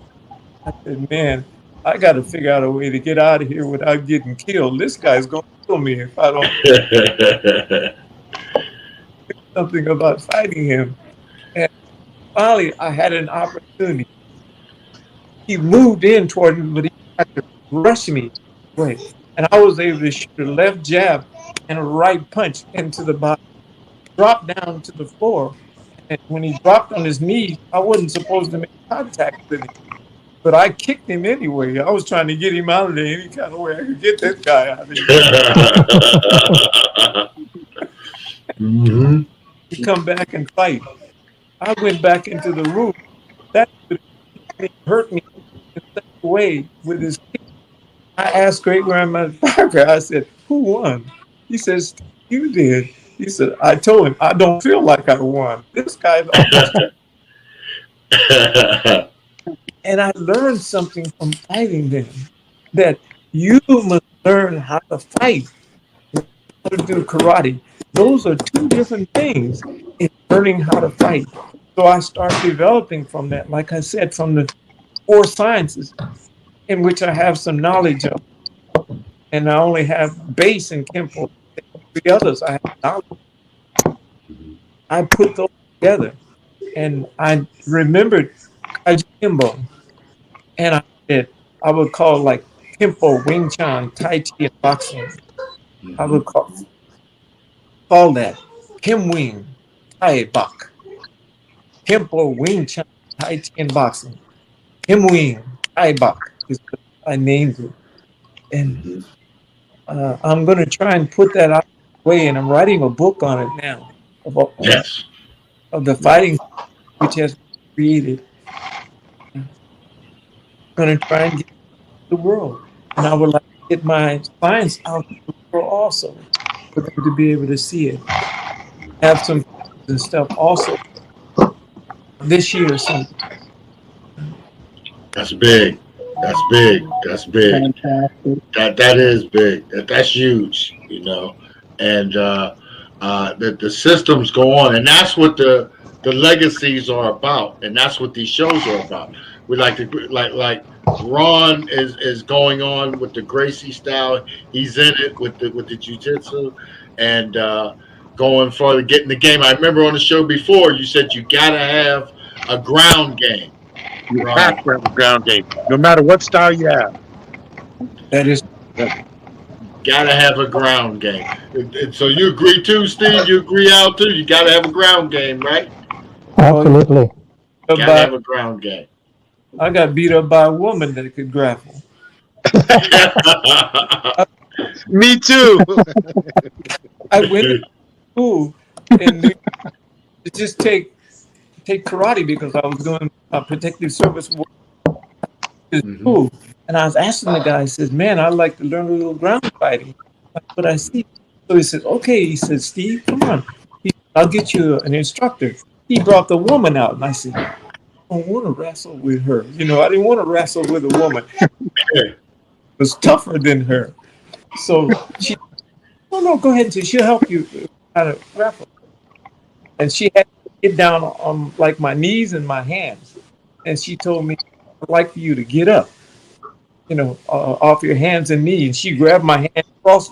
I said, man, I got to figure out a way to get out of here without getting killed. This guy's going to kill me if I don't do something about fighting him. And finally, I had an opportunity. He moved in toward me, but he tried to rush me. Right. And I was able to shoot a left jab and a right punch into the body. Dropped down to the floor. And when he dropped on his knees, I wasn't supposed to make contact with him. But I kicked him anyway. I was trying to get him out of there any kind of way I could get this guy out of there. To come back and fight. I went back into the room. That hurt me in such a way with his kick. I asked Great Grandma Parker, I said, who won? He says, you did. He said, I told him, I don't feel like I won. This guy's almost. And I learned something from fighting them, that you must learn how to fight, how to do karate. Those are two different things in learning how to fight. So I started developing from that, like I said, from the 4 sciences in which I have some knowledge of. And I only have base in Kempo. The others I have knowledge. I put those together. And I remembered Kempo. And I said, I would call like Kempo, Wing Chun, Tai Chi, and boxing. I would call that Kim Wing, Tai Bak. Kempo, Wing Chun, Tai Chi, and boxing. Kim Wing, Tai Bak is what I named it. And I'm going to try and put that out of the way, and I'm writing a book on it now of the fighting which has been created. I'm going to try and get it to the world. And I would like to get my science out for also, for them to be able to see it. Have some and stuff also this year or something. That's big. That's big. That's big. Fantastic. That is big. That's huge, you know. And the systems go on, and that's what the legacies are about, and that's what these shows are about. We like to like Ron is going on with the Gracie style. He's in it with the jiu-jitsu and going further, getting the game. I remember on the show before you said you gotta have a ground game. You have to have a ground game, no matter what style you have. That is. Gotta have a ground game. And so you agree too, Steve? You agree, Al, too? You gotta have a ground game, right? Absolutely. Gotta have a ground game. I got beat up by a woman that could grapple. Me too. I went to school and to just take karate because I was doing protective service work in school. And I was asking the guy, he says, man, I'd like to learn a little ground fighting. That's what I see. So he said, okay. He said, Steve, come on. I'll get you an instructor. He brought the woman out. And I said, I don't want to wrestle with her. You know, I didn't want to wrestle with a woman. It was tougher than her. So she, no, go ahead. She'll help you how to wrestle. And she had to get down on like my knees and my hands. And she told me, I'd like for you to get up, you know, off your hands and knees. She grabbed my hand cross.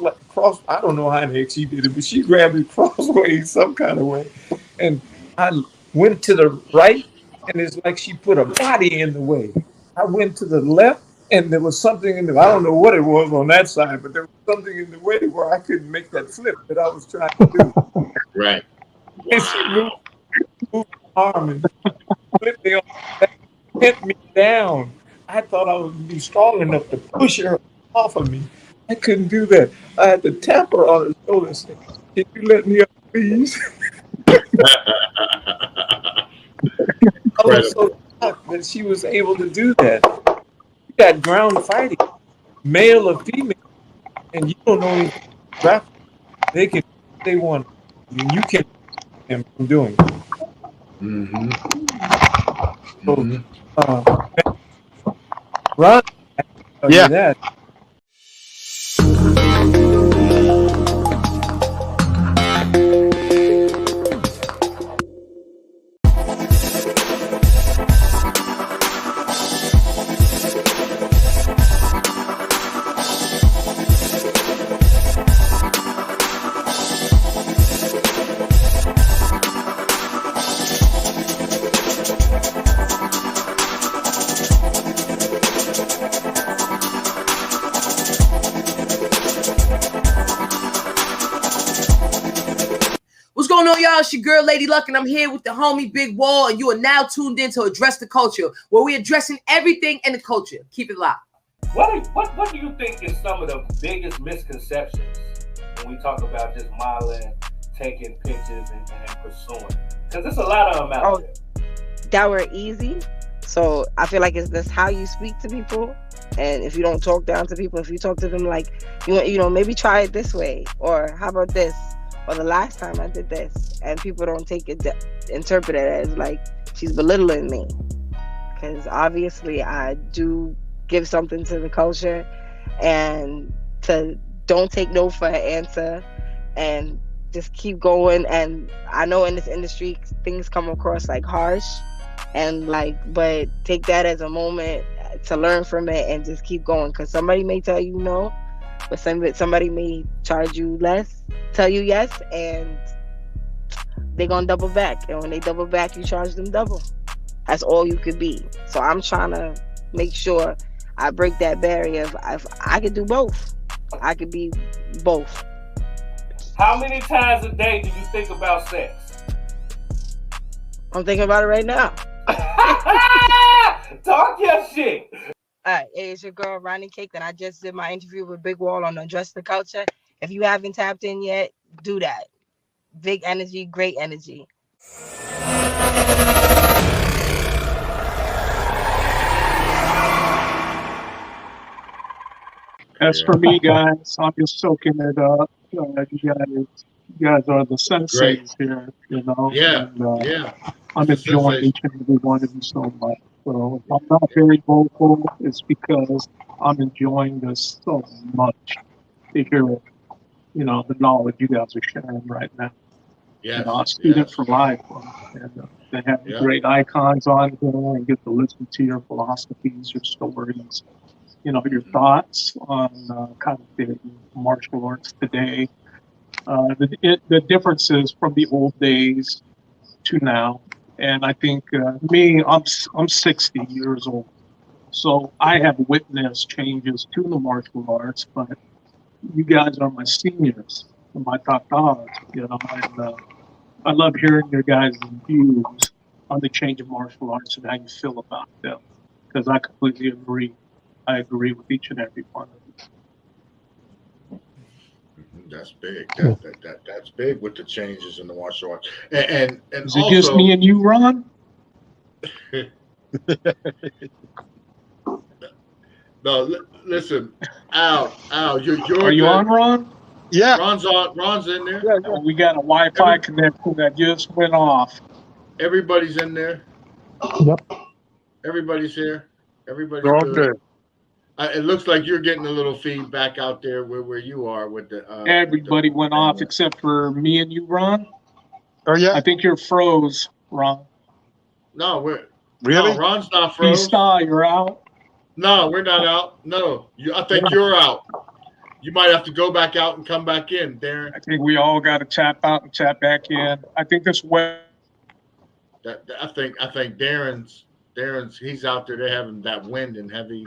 I don't know how the heck she did it, but she grabbed me crossways some kind of way. And I went to the right, and it's like she put a body in the way. I went to the left, and there was something in the, I don't know what it was on that side, but there was something in the way where I couldn't make that flip that I was trying to do. Right. And she moved my arm and flipped me hit me down. I thought I would be strong enough to push her off of me. I couldn't do that. I had to tap her on the shoulder and say, can you let me up, please? I was so shocked that she was able to do that. You got ground fighting, male or female, and you don't know anything about it. They can, they want, and you can them from doing it. So, Ron, yeah. That. Y'all, it's your girl Lady Luck, and I'm here with the homie Big Wall, and you are now tuned in to Address the Culture, where we're addressing everything in the culture. Keep it locked. What do you think is some of the biggest misconceptions when we talk about just modeling, taking pictures, and pursuing? Because there's a lot of them out there. That were easy. So I feel like it's just how you speak to people. And if you don't talk down to people, if you talk to them like, you know, maybe try it this way, or how about this? Or the last time I did this, and people don't take it, interpret it as like she's belittling me, because obviously I do give something to the culture, and to don't take no for an answer, and just keep going. And I know in this industry things come across like harsh, and like, but take that as a moment to learn from it and just keep going, because somebody may tell you no, but somebody may charge you less, tell you yes, and they're gonna double back. And when they double back, you charge them double. That's all you could be. So I'm trying to make sure I break that barrier of I could do both. I could be both. How many times a day do you think about sex? I'm thinking about it right now. Talk your shit. All right, it's your girl Ronnie Cake, and I just did my interview with Big Wall on Address the Culture. If you haven't tapped in yet, do that. Big energy, great energy. As for me, guys, I'm just soaking it up. You guys are the Great. senseis here, you know. Yeah, And, yeah. I'm It's a enjoying sensation. each and every one of you so much. So if I'm not very vocal, it's because I'm enjoying this so much to hear, you know, the knowledge you guys are sharing right now. Yes, You know, a student yes. for life, and they have Yeah. great icons on here and get to listen to your philosophies, your stories, you know, your thoughts on kind of the martial arts today. The differences from the old days to now. And I think I'm 60 years old, so I have witnessed changes to the martial arts. But you guys are my seniors, my top dogs, you know. And I love hearing your guys' views on the change of martial arts and how you feel about them, because I completely agree. I agree with each and every one of you. That's big. That's big with the changes in the martial arts. And Is it also, just me and you, Ron? no, listen, Al, you're Are you the on, Ron? Yeah. Ron's on. Ron's in there. Yeah. Oh, we got a Wi-Fi connection that just went off. Everybody's in there. Yep. Everybody's here. Everybody's They're all good. good. It looks like you're getting a little feedback out there where you are with the. Everybody went off except for me and you, Ron. Oh yeah. I think you're froze, Ron. No, we're Really? No, Ron's not froze. PStock, you're out. No, we're not out. No, I think you're out. You might have to go back out and come back in, Darren. I think we all got to tap out and tap back in. I think this way. I think Darren's he's out there. They're having that wind and heavy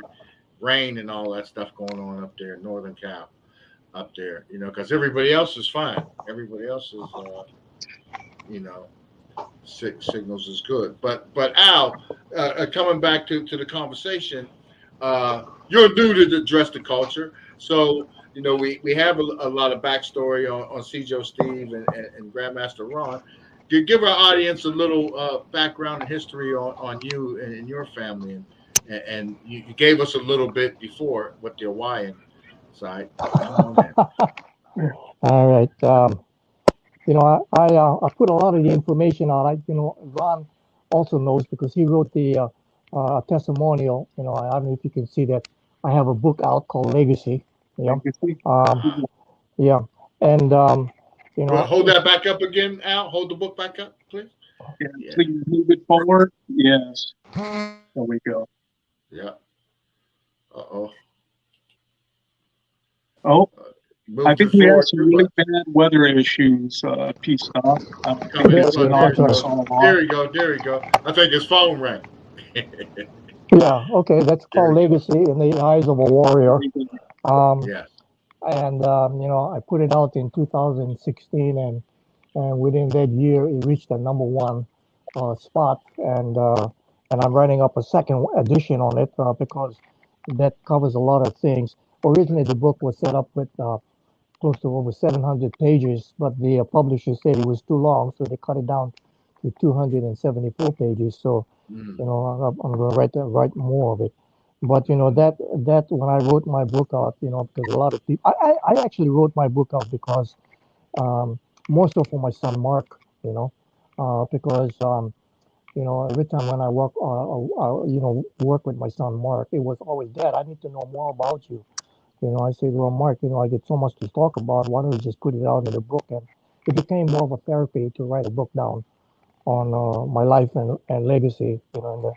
rain and all that stuff going on up there in Northern Cal, up there. You know, because everybody else is fine. Everybody else is, you know, signals is good. But Al, coming back to the conversation, you're new to the Dress the Culture, so you know we have a lot of backstory on Joe Steve and Grandmaster Ron. Give our audience a little background and history on you and your family, and you gave us a little bit before with the Hawaiian side. Come on in. All right. You know, I put a lot of the information on. You know, Ron also knows because he wrote the testimonial. You know, I don't know if you can see that. I have a book out called Legacy. Yeah. Yeah. And you know, Hold that back up again, Al. Hold the book back up, please. Yeah, please move it forward. Yes. There we go. Yeah. Oh. I think we have some really bad weather issues, PStock. There you go. I think his phone rang. Yeah, okay, that's called Legacy in the Eyes of a Warrior. Yes. And you know, I put it out in 2016, and within that year, it reached the #1 spot, and I'm writing up a second edition on it because that covers a lot of things. Originally, the book was set up with close to over 700 pages, but the publisher said it was too long, so they cut it down to 274 pages. So, you know, I'm going to write more of it. But you know that when I wrote my book out, you know, because a lot of people, I actually wrote my book out because more so for my son Mark, you know, because you know, every time when I work, you know, work with my son Mark, it was always, Dad, I need to know more about you. You know, I said, well, Mark, you know, I get so much to talk about. Why don't we just put it out in a book? And it became more of a therapy to write a book down on my life and legacy. You know,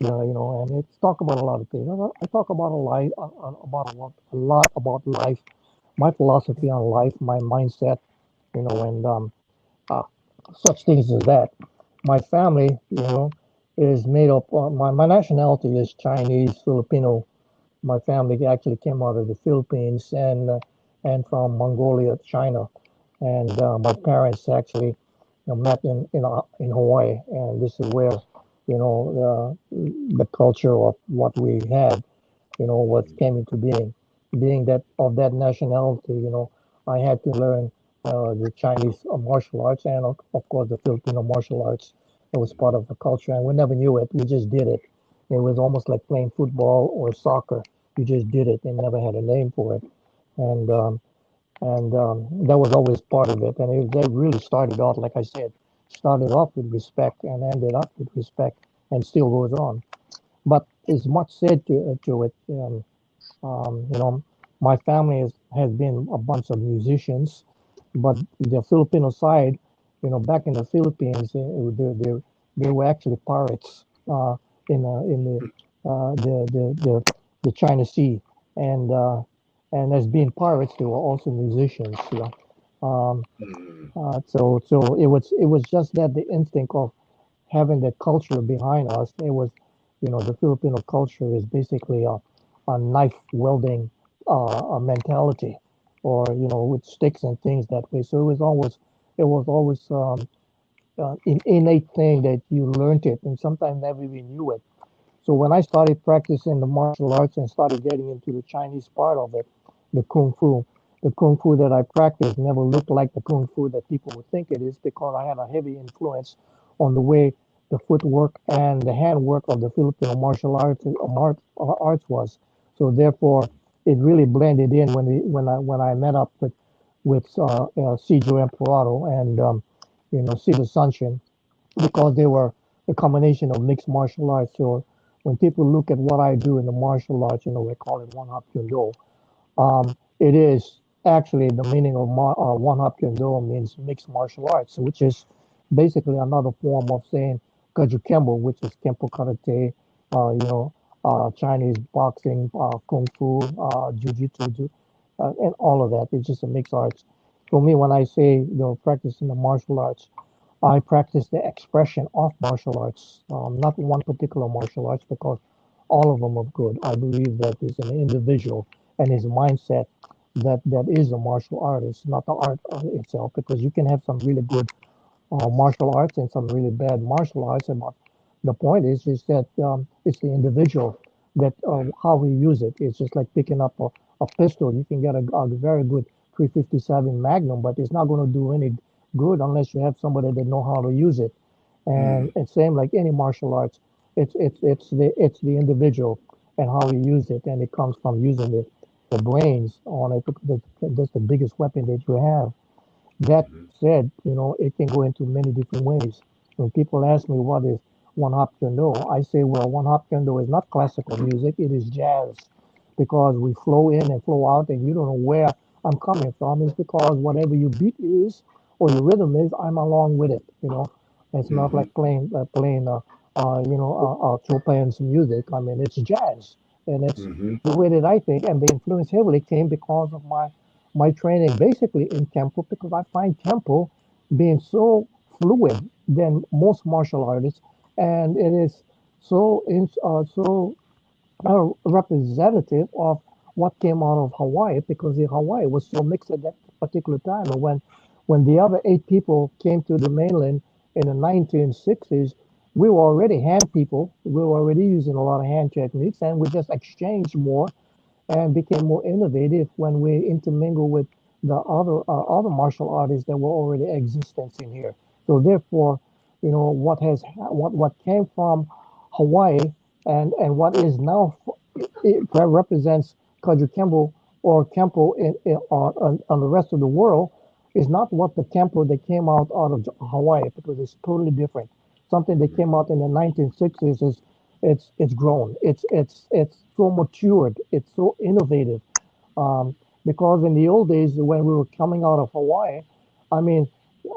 and you know, and it's talk about a lot of things. I talk about a lot about life, my philosophy on life, my mindset. You know, and such things as that. My family, you know, is made up. My nationality is Chinese, Filipino. My family actually came out of the Philippines and from Mongolia, China, and my parents actually met in Hawaii, and this is where you know the culture of what we had, you know, what came into being. Being that of that nationality, you know, I had to learn the Chinese martial arts and of course the Filipino martial arts. It was part of the culture, and we never knew it. We just did it. It was almost like playing football or soccer. You just did it and never had a name for it. And that was always part of it. And that really started off, like I said, started off with respect and ended up with respect and still goes on. But there's much said to it. You know, my family has been a bunch of musicians, but the Filipino side, you know, back in the Philippines, they were actually pirates in the China Sea, and as being pirates, they were also musicians. You know, so it was just that the instinct of having that culture behind us. It was, you know, the Filipino culture is basically a knife wielding a mentality, or you know, with sticks and things that way. So it was always an innate thing that you learned it, and sometimes never even knew it. So when I started practicing the martial arts and started getting into the Chinese part of it, the the kung fu that I practiced never looked like the kung fu that people would think it is, because I had a heavy influence on the way the footwork and the handwork of the Filipino martial arts was. So therefore, it really blended in when I met up with Cedro Emperado and you know, Cedar Sunshine, because they were a combination of mixed martial arts. So when people look at what I do in the martial arts, you know, we call it one hop kendo. It is actually the meaning of one hop kendo means mixed martial arts, which is basically another form of saying Kaju Kempo, which is Kempo Karate, you know, Chinese boxing, Kung Fu, Jiu-Jitsu, and all of that. It's just a mixed arts. For me, when I say, you know, practicing the martial arts, I practice the expression of martial arts, not one particular martial arts, because all of them are good. I believe that it's an individual and his mindset that is a martial artist, not the art itself, because you can have some really good martial arts and some really bad martial arts. And the point is that it's the individual that how we use it. It's just like picking up a pistol. You can get a very good 357 Magnum, but it's not going to do any good unless you have somebody that know how to use it. And it's same like any martial arts. It's the individual and how we use it, and it comes from using the brains on it, because that's the biggest weapon that you have. That said, you know, it can go into many different ways. When people ask me what is one hop kendo, I say, well, one hop kendo is not classical music, it is jazz, because we flow in and flow out, and you don't know where I'm coming from. It's because whatever your beat is or your rhythm is, I'm along with it. You know, it's not like playing Chopin's music. I mean, it's jazz, and it's the way that I think. And the influence heavily came because of my training, basically in tempo, because I find tempo being so fluid than most martial artists, and it is so representative of what came out of Hawaii, because the Hawaii was so mixed at that particular time. And when the other 8 people came to the mainland in the 1960s, we were already hand people. We were already using a lot of hand techniques, and we just exchanged more and became more innovative when we intermingle with the other martial artists that were already existent in here. So therefore, you know, what came from Hawaii and what is now it represents Kaju Kempo or Kempo on the rest of the world is not what the Kempo that came out of Hawaii, because it's totally different. Something that came out in the 1960s is it's grown. It's so matured. It's so innovative. Because in the old days when we were coming out of Hawaii, I mean,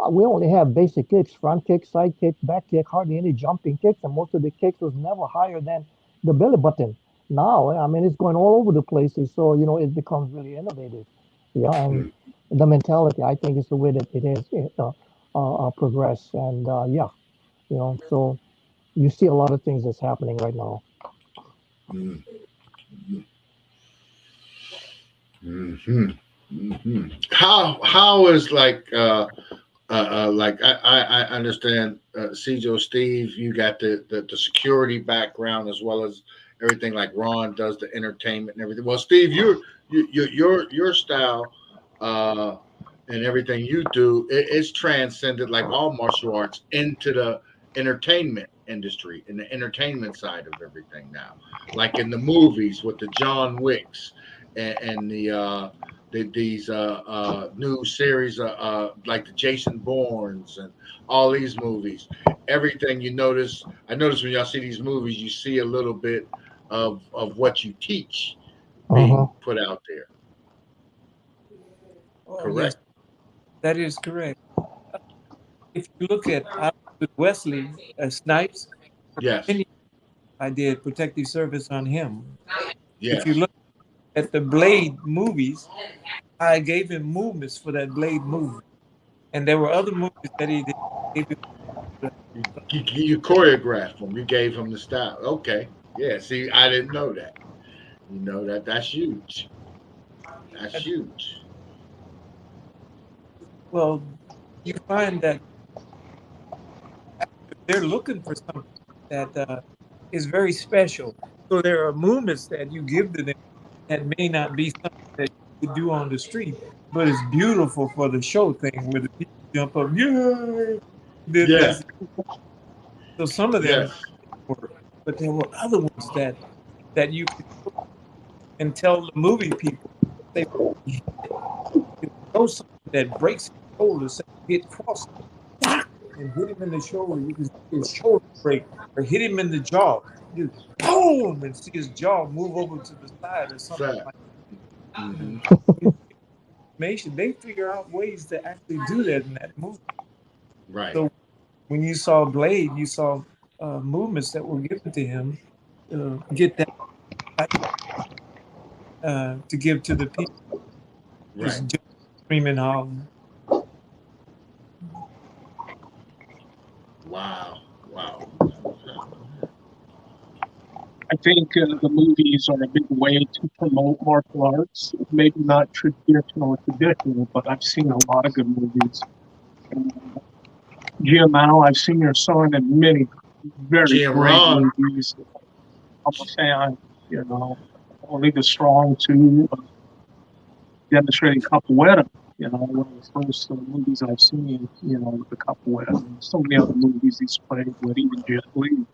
we only have basic kicks: front kick, side kick, back kick, hardly any jumping kicks, and most of the kicks was never higher than the belly button. Now, I mean, it's going all over the places, so you know it becomes really innovative. Yeah, and the mentality, I think, is the way that it has progressed, and yeah, you know, so you see a lot of things that's happening right now. How is like I understand, Cjo, Steve, you got the security background as well as everything. Like Ron does the entertainment and everything. Well, Steve, your style and everything you do, it's transcended, like all martial arts, into the entertainment industry, in the entertainment side of everything now, like in the movies with the John Wicks and these new series like the Jason Bournes and all these movies. Everything you notice, I notice when y'all see these movies, you see a little bit of what you teach being put out there. Oh, Correct? yes, that is correct. If you look at Wesley Snipes, Yes. I did protective service on him. Yes. If you look at the Blade movies, I gave him movements for that Blade movie. And there were other movies that he did. You choreographed him. You gave him the style. Okay. Yeah. See, I didn't know that. You know that's huge. That's huge. Well, you find that they're looking for something that is very special. So there are movements that you give to them that may not be something that you could do on the street, but it's beautiful for the show thing where the people jump up. Yeah. Yeah. So some of them work, but there were other ones that you could and tell the movie people they know something that breaks his shoulder, say hit cross and hit him in the shoulder. You can see his shoulder break, or hit him in the jaw. You boom and see his jaw move over to the side or something like that. They figure out ways to actually do that in that movie. Right. So when you saw Blade, you saw movements that were given to him get that to give to the people. Just screaming, hollering. Wow. I think the movies are a big way to promote martial arts. Maybe not traditional, but I've seen a lot of good movies. GML, I've seen your son in many very great movies. I'm a fan, you know. Only the Strong too, demonstrating capoeira, you know, one of the first movies I've seen, you know, with the capoeira. And so many other movies he's played with, even Jet Li.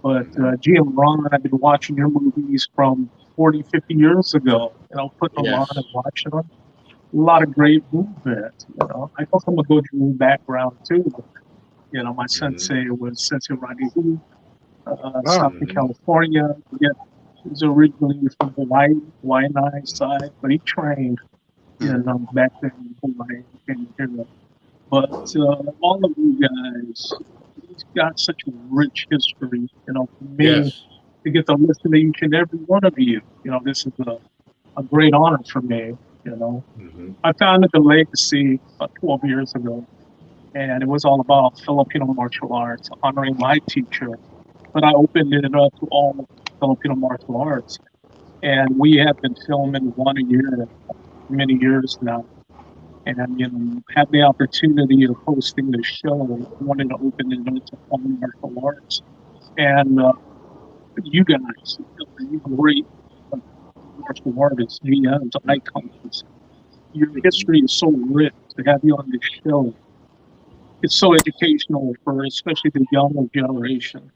But GM Ron, I've been watching your movies from 40, 50 years ago, you know, putting them on and watching them. A lot of great movement, you know. I come from a Goju background too. You know, my sensei was Sensei Rodney Hu, Southern California. Yeah, he was originally from Hawaii side, but he trained, you know, back then in Hawaii and here. But all of you guys, he's got such a rich history, you know, for me to get to listen to each and every one of you. You know, this is a great honor for me, you know. I founded the Legacy 12 years ago, and it was all about Filipino martial arts, honoring my teacher. But I opened it up to all Filipino martial arts. And we have been filming one a year, many years now. And, you know, had the opportunity of hosting the show, wanted to open it up to all martial arts. And you guys, you great martial artists, GMs, icons. Your history is so rich to have you on this show. It's so educational for especially the younger generation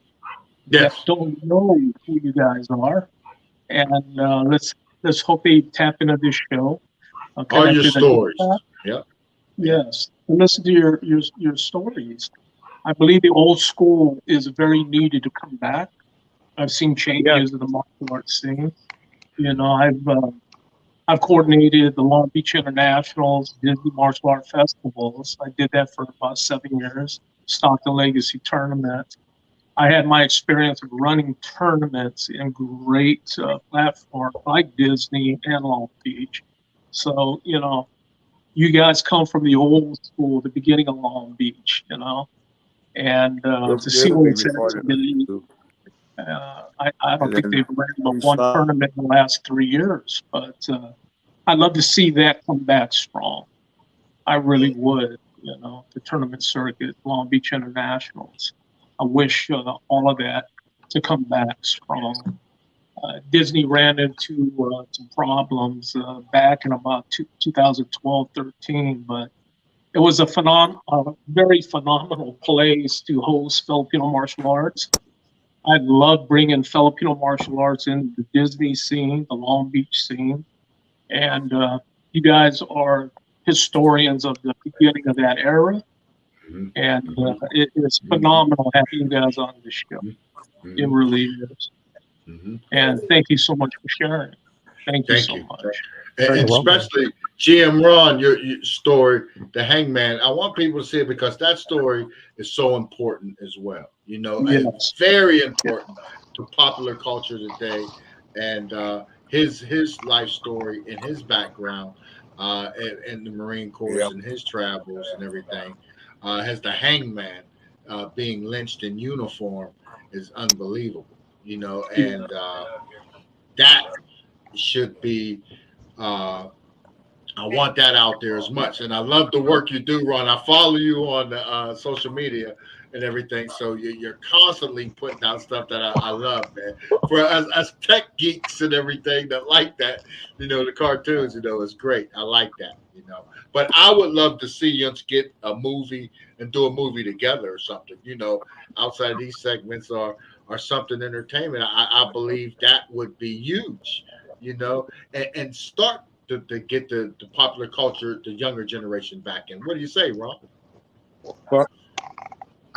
that don't know who you guys are. And let's hope they tap into this show. All your stories. Yep. Yes. And listen to your stories. I believe the old school is very needed to come back. I've seen changes in the martial arts scene. You know, I've coordinated the Long Beach Internationals, Disney Martial Art Festivals. I did that for about 7 years. Stockton Legacy Tournament. I had my experience of running tournaments in great platforms like Disney and Long Beach. So, you know, you guys come from the old school, the beginning of Long Beach, you know, and to see what it's today. I don't think they've ran but one tournament in the last 3 years, but I'd love to see that come back strong. I really would, you know, the tournament circuit, Long Beach Internationals. I wish all of that to come back strong. Disney ran into some problems back in about 2012, 13, but It was a very phenomenal place to host Filipino martial arts. I love bringing Filipino martial arts into the Disney scene, the Long Beach scene. And you guys are historians of the beginning of that era. And it is phenomenal having you guys on the show. It really is. And thank you so much for sharing. Thank you so much. And especially GM Ron, your story, the Hangman. I want people to see it because that story is so important as well. You know, it's very important to popular culture today, and his life story and his background in the Marine Corps and his travels and everything has the Hangman being lynched in uniform is unbelievable. You know, and that should be. I want that out there as much, and I love the work you do, Ron. I follow you on social media and everything, so you're constantly putting out stuff that I love, man. For us tech geeks and everything that like that, you know, the cartoons, you know, is great. I like that, you know. But I would love to see us get a movie and do a movie together or something, you know, outside these segments or something entertainment. I believe that would be huge, you know, and start to get the popular culture, the younger generation back in. What do you say, Ron? Well,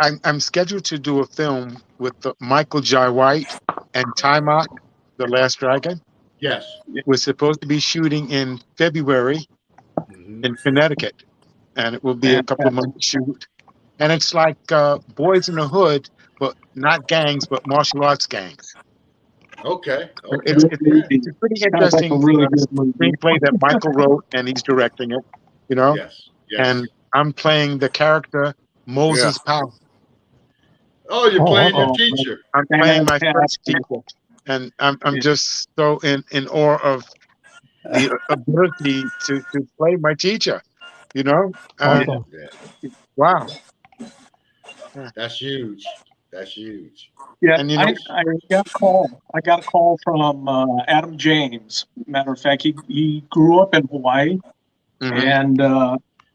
I'm scheduled to do a film with Michael Jai White and Timok, The Last Dragon. Yes. We're supposed to be shooting in February in Connecticut, and it will be a couple of months shoot. And it's like Boys in the Hood, but not gangs, but martial arts gangs. Okay. It's a pretty interesting screenplay that Michael wrote, and he's directing it. You know. Yes. And I'm playing the character Moses Powell. Oh, you're playing your teacher. I'm playing my first teacher, and I'm just so in awe of the ability to play my teacher. You know. Wow. That's huge. That's huge. Yeah, and you know, I got a call. I got a call from Adam James. Matter of fact, he grew up in Hawaii, and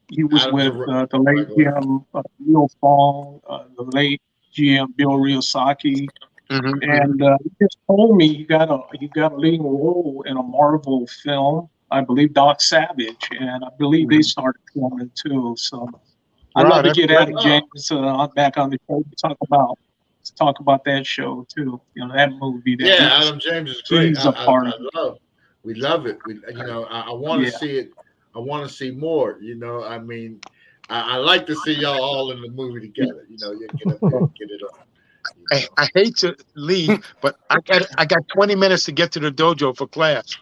he was with the late GM Neil Fong, the late GM Bill Ryosaki, and he just told me he got a leading role in a Marvel film. I believe Doc Savage, and I believe they started filming too. So I'd love to get Adam James back on the show to talk about that show too. You know, that movie. Adam James is great. We love it. You know, I want to see it. I want to see more. You know, I mean, I like to see y'all all in the movie together. You know, you get up there and get it on. I hate to leave, but I got 20 minutes to get to the dojo for class,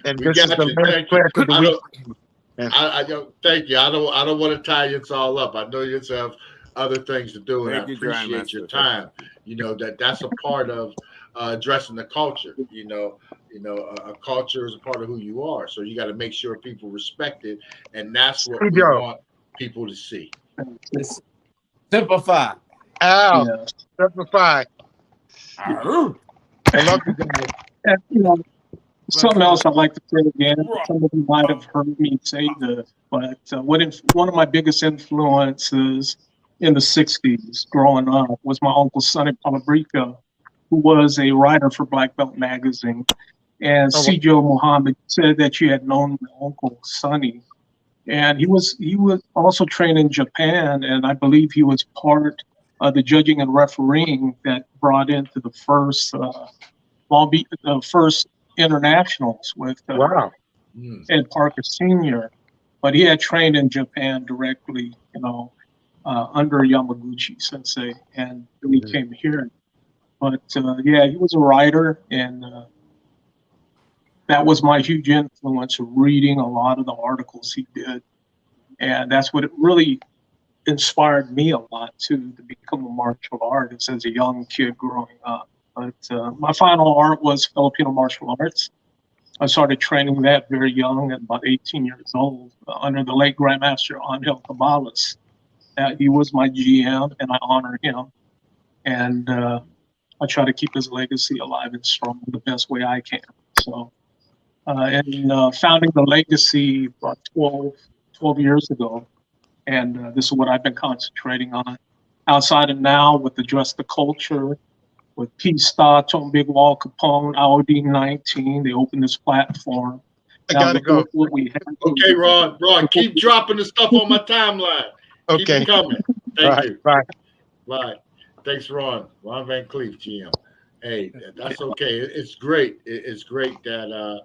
and this is the last class of the week. I don't. Thank you. I don't want to tie you all up. I know you have other things to do, and I appreciate your time. You know that's a part of addressing the culture. You know, a culture is a part of who you are. So you got to make sure people respect it, and that's what we want people to see. Simplify. Simplify. I love you guys. And, you know, something else I'd like to say again. Some of you might have heard me say this, but one of my biggest influences in the 60s growing up was my uncle Sonny Palabrica, who was a writer for Black Belt magazine. And C.J. Muhammad said that you had known my uncle Sonny. And he was also trained in Japan, and I believe he was part of the judging and refereeing that brought into the first first internationals with Ed Parker Sr. But he had trained in Japan directly, you know, under Yamaguchi Sensei, and then he came here. But yeah, he was a writer, and that was my huge influence of reading a lot of the articles he did. And that's what it really inspired me a lot to become a martial artist as a young kid growing up. But my final art was Filipino martial arts. I started training that very young at about 18 years old under the late Grandmaster Angel Cabalas. He was my GM, and I honor him. And I try to keep his legacy alive and strong the best way I can. So, and founding the legacy about 12 years ago, And this is what I've been concentrating on. Outside of now, with Address the Culture, with PStock on Big Wall Capone, IOD19, they opened this platform. I gotta go. What we have. Okay, Ron, keep dropping the stuff on my timeline. Okay. Keep it coming. Thank you. Bye. Bye. Thanks, Ron. Ron Van Clief, GM. Hey, that's okay. It's great. It's great that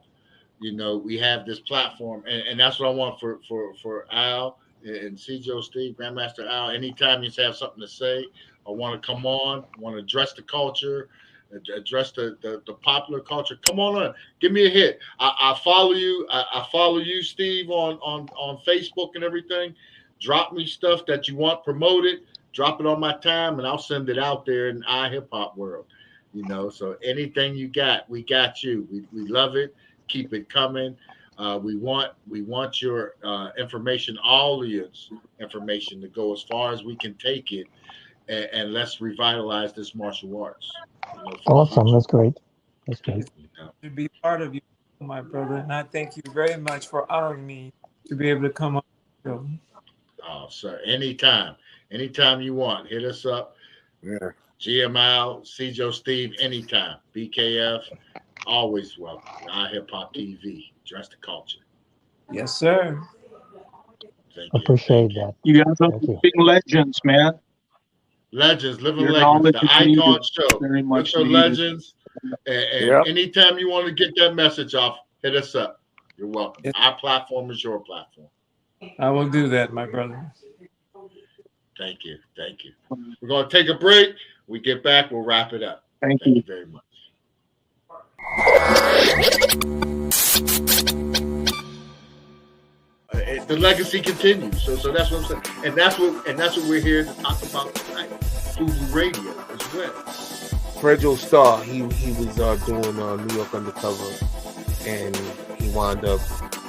you know, we have this platform, and that's what I want for Al and CJ Steve, Grandmaster Al. Anytime you have something to say, or want to come on, want to address the culture, address the popular culture, come on, give me a hit. I follow you. I follow you, Steve, on Facebook and everything. Drop me stuff that you want promoted. Drop it on my time, and I'll send it out there in iHipHop world. You know, so anything you got, we got you. We love it. Keep it coming. We want your information, all of your information, to go as far as we can take it, and let's revitalize this martial arts. You know, Awesome. That's great. That's great. To be part of you, my brother, and I thank you very much for honoring me to be able to come on the show. Oh, sir, anytime you want, hit us up. Yeah. GML, CJ Steve, anytime. BKF, always welcome. iHipHopTV, Address the Culture. Yes, sir. Thank you. Appreciate that. You guys are big legends, man. Legends, living Your legends, knowledge the is Icon needed. Show. Very much With the needed. legends. And anytime you want to get that message off, hit us up. You're welcome. Yes. Our platform is your platform. I will do that, my brother. Thank you. Thank you. We're going to take a break. We get back, we'll wrap it up. Thank you you very much. The legacy continues. So that's what I'm saying. And that's what we're here to talk about tonight. Fubu Radio as well. Fredro Starr, he was doing New York Undercover, and he wound up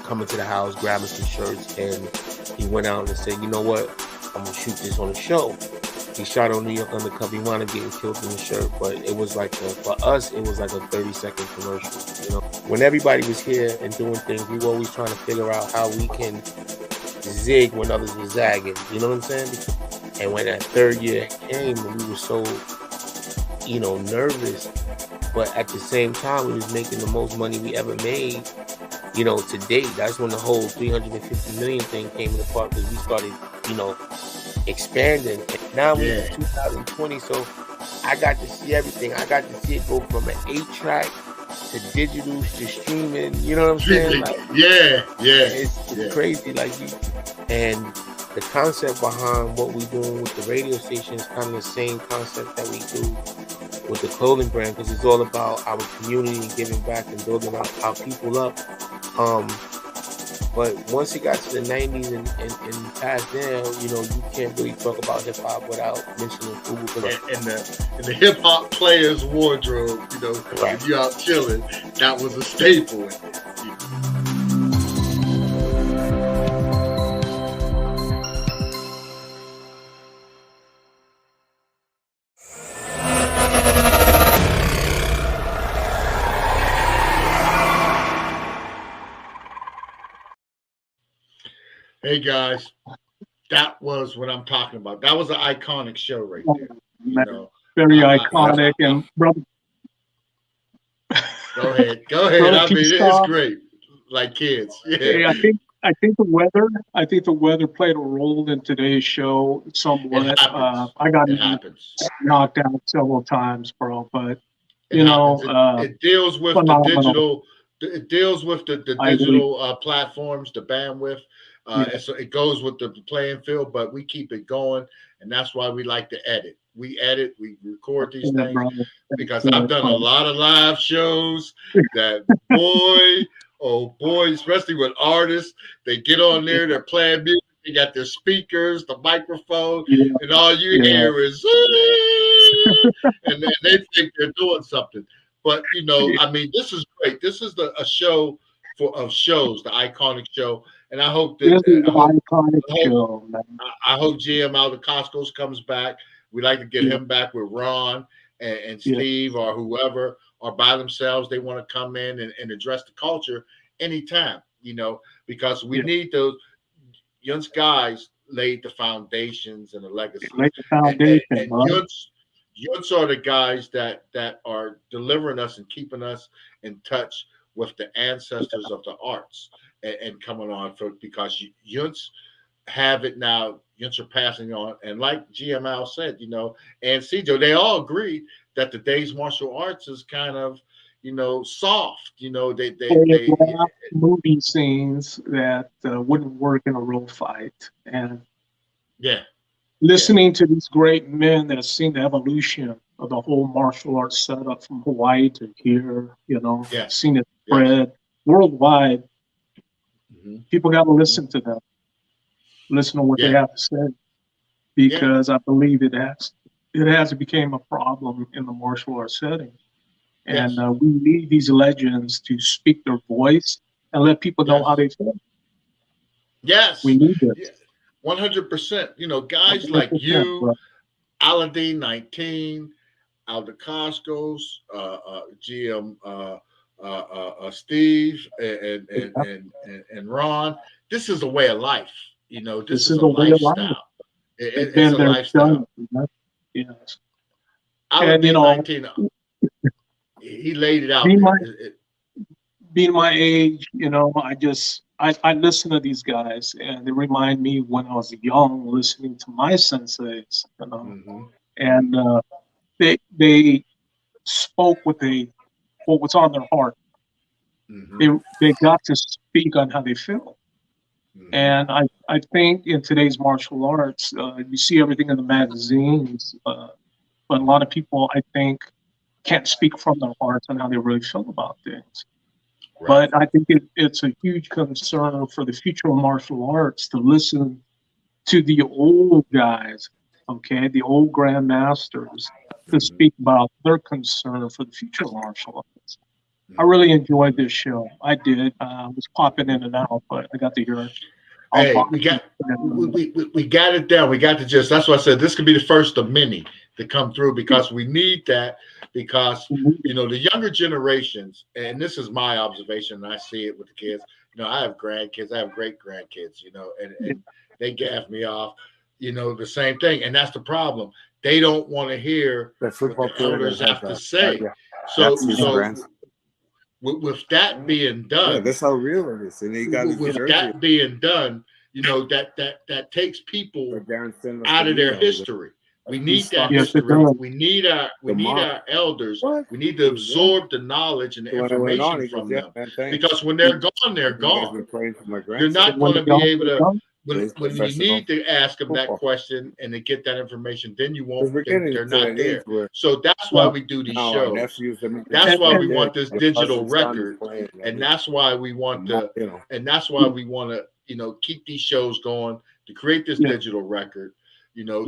coming to the house, grabbing some shirts, and he went out and said, you know what, I'm gonna shoot this on a show. He shot on New York Undercover. He wound up getting killed in the shirt, but it was like for us, it was like a 30-second commercial. You know, when everybody was here and doing things, we were always trying to figure out how we can zig when others were zagging. You know what I'm saying? And when that third year came, we were so, you know, nervous, but at the same time, we was making the most money we ever made. You know, to date, that's when the whole 350 million thing came into part, because we started, you know, expanding. And now we're in 2020, so I got to see everything. I got to see it go from an 8-track to digital to streaming. You know what I'm saying? Like, it's crazy. Like, and the concept behind what we're doing with the radio station is kind of the same concept that we do with the clothing brand, because it's all about our community and giving back and building our people up. But once it got to the 90s and past there, you know, you can't really talk about hip hop without mentioning Fubu. And the hip hop players' wardrobe, you know, if you out chilling, that was a staple in it. Hey guys, that was what I'm talking about. That was an iconic show right there. You know, very iconic. And brother, go ahead. I mean, it's great. Like kids. Yeah. Hey, I think the weather played a role in today's show somewhat. I got knocked out several times, bro. But you know, it deals with phenomenal. The digital. It deals with the digital platforms, the bandwidth. So it goes with the playing field, but we keep it going, and that's why we like to edit. We edit, we record these things, because I've done a lot of live shows that boy, especially with artists, they get on there, they're playing music, they got their speakers, the microphone, and all you hear is, and then they think they're doing something. But you know, I mean, this is great. This is a show of shows, the iconic show. And I hope that I hope GML Dacascos comes back. We like to get him back with Ron and Steve or whoever, or by themselves. They want to come in and address the culture anytime, you know, because we need those young guys laid the foundations and the legacy. Laid the foundation, and Yunts are the guys that are delivering us and keeping us in touch with the ancestors of the arts and coming on for, because Yunts have it now. Yunts are passing on, and like GML said, you know, and CJ, they all agreed that today's martial arts is kind of, you know, soft. You know, they movie scenes that wouldn't work in a real fight, and listening to these great men that have seen the evolution of the whole martial arts setup from Hawaii to here, you know, seen it spread worldwide. People got to listen to them, listen to what they have to say, because I believe it has become a problem in the martial arts setting. And we need these legends to speak their voice and let people know how they feel. Yes. We need this. 100%. You know, guys like you, Aladdin 19, Dacascos, GM Steve, and Ron. This is a way of life. You know, this is a lifestyle. It's a lifestyle. Yes. Aladdin 19, he laid it out. Being my age, you know, I listen to these guys, and they remind me when I was young, listening to my senseis, you know, and they spoke what was on their heart. They got to speak on how they feel. And I think in today's martial arts, you see everything in the magazines, but a lot of people, I think, can't speak from their hearts on how they really feel about things. Right. But I think it's a huge concern for the future of martial arts to listen to the old guys, okay, the old grandmasters, to speak about their concern for the future of martial arts. I really enjoyed this show. I did. I was popping in and out, but I got to hear it. Hey, we got it down. We got to just. That's why I said this could be the first of many to come through, because we need that. Because you know, the younger generations, and this is my observation, and I see it with the kids. You know, I have grandkids. I have great grandkids. You know, and they gaff me off. You know, the same thing, and that's the problem. They don't want to hear what the elders have to say. So with that being done, that's how real it is. And they got with that being done, you know, that takes people out of their history. We need that history. We need our elders. We need to absorb the knowledge and the information from them. Because when they're gone, they're gone. You're not going to be able to. When you need to ask them that question and to get that information, then you won't. They're not there. So that's why we do these shows. That's why we want this digital record, and that's why we want to. And that's why we want to, you know, keep these shows going, to create this digital record. You know,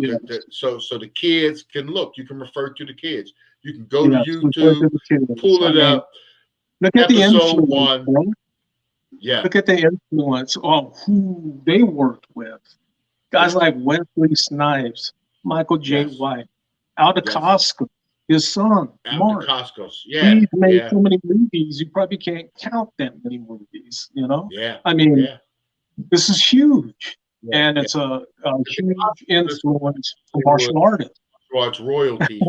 so the kids can look. You can refer to the kids. You can go to YouTube, pull it up. Look at the episode 1. Yeah. Look at the influence of who they worked with. Guys like Wesley Snipes, Michael J. White, Dacascos, his son, Mark. Dacascos. He's made so many movies, you probably can't count that many movies, you know? I mean, this is huge. And it's a huge influence for martial artists. Martial arts royalty.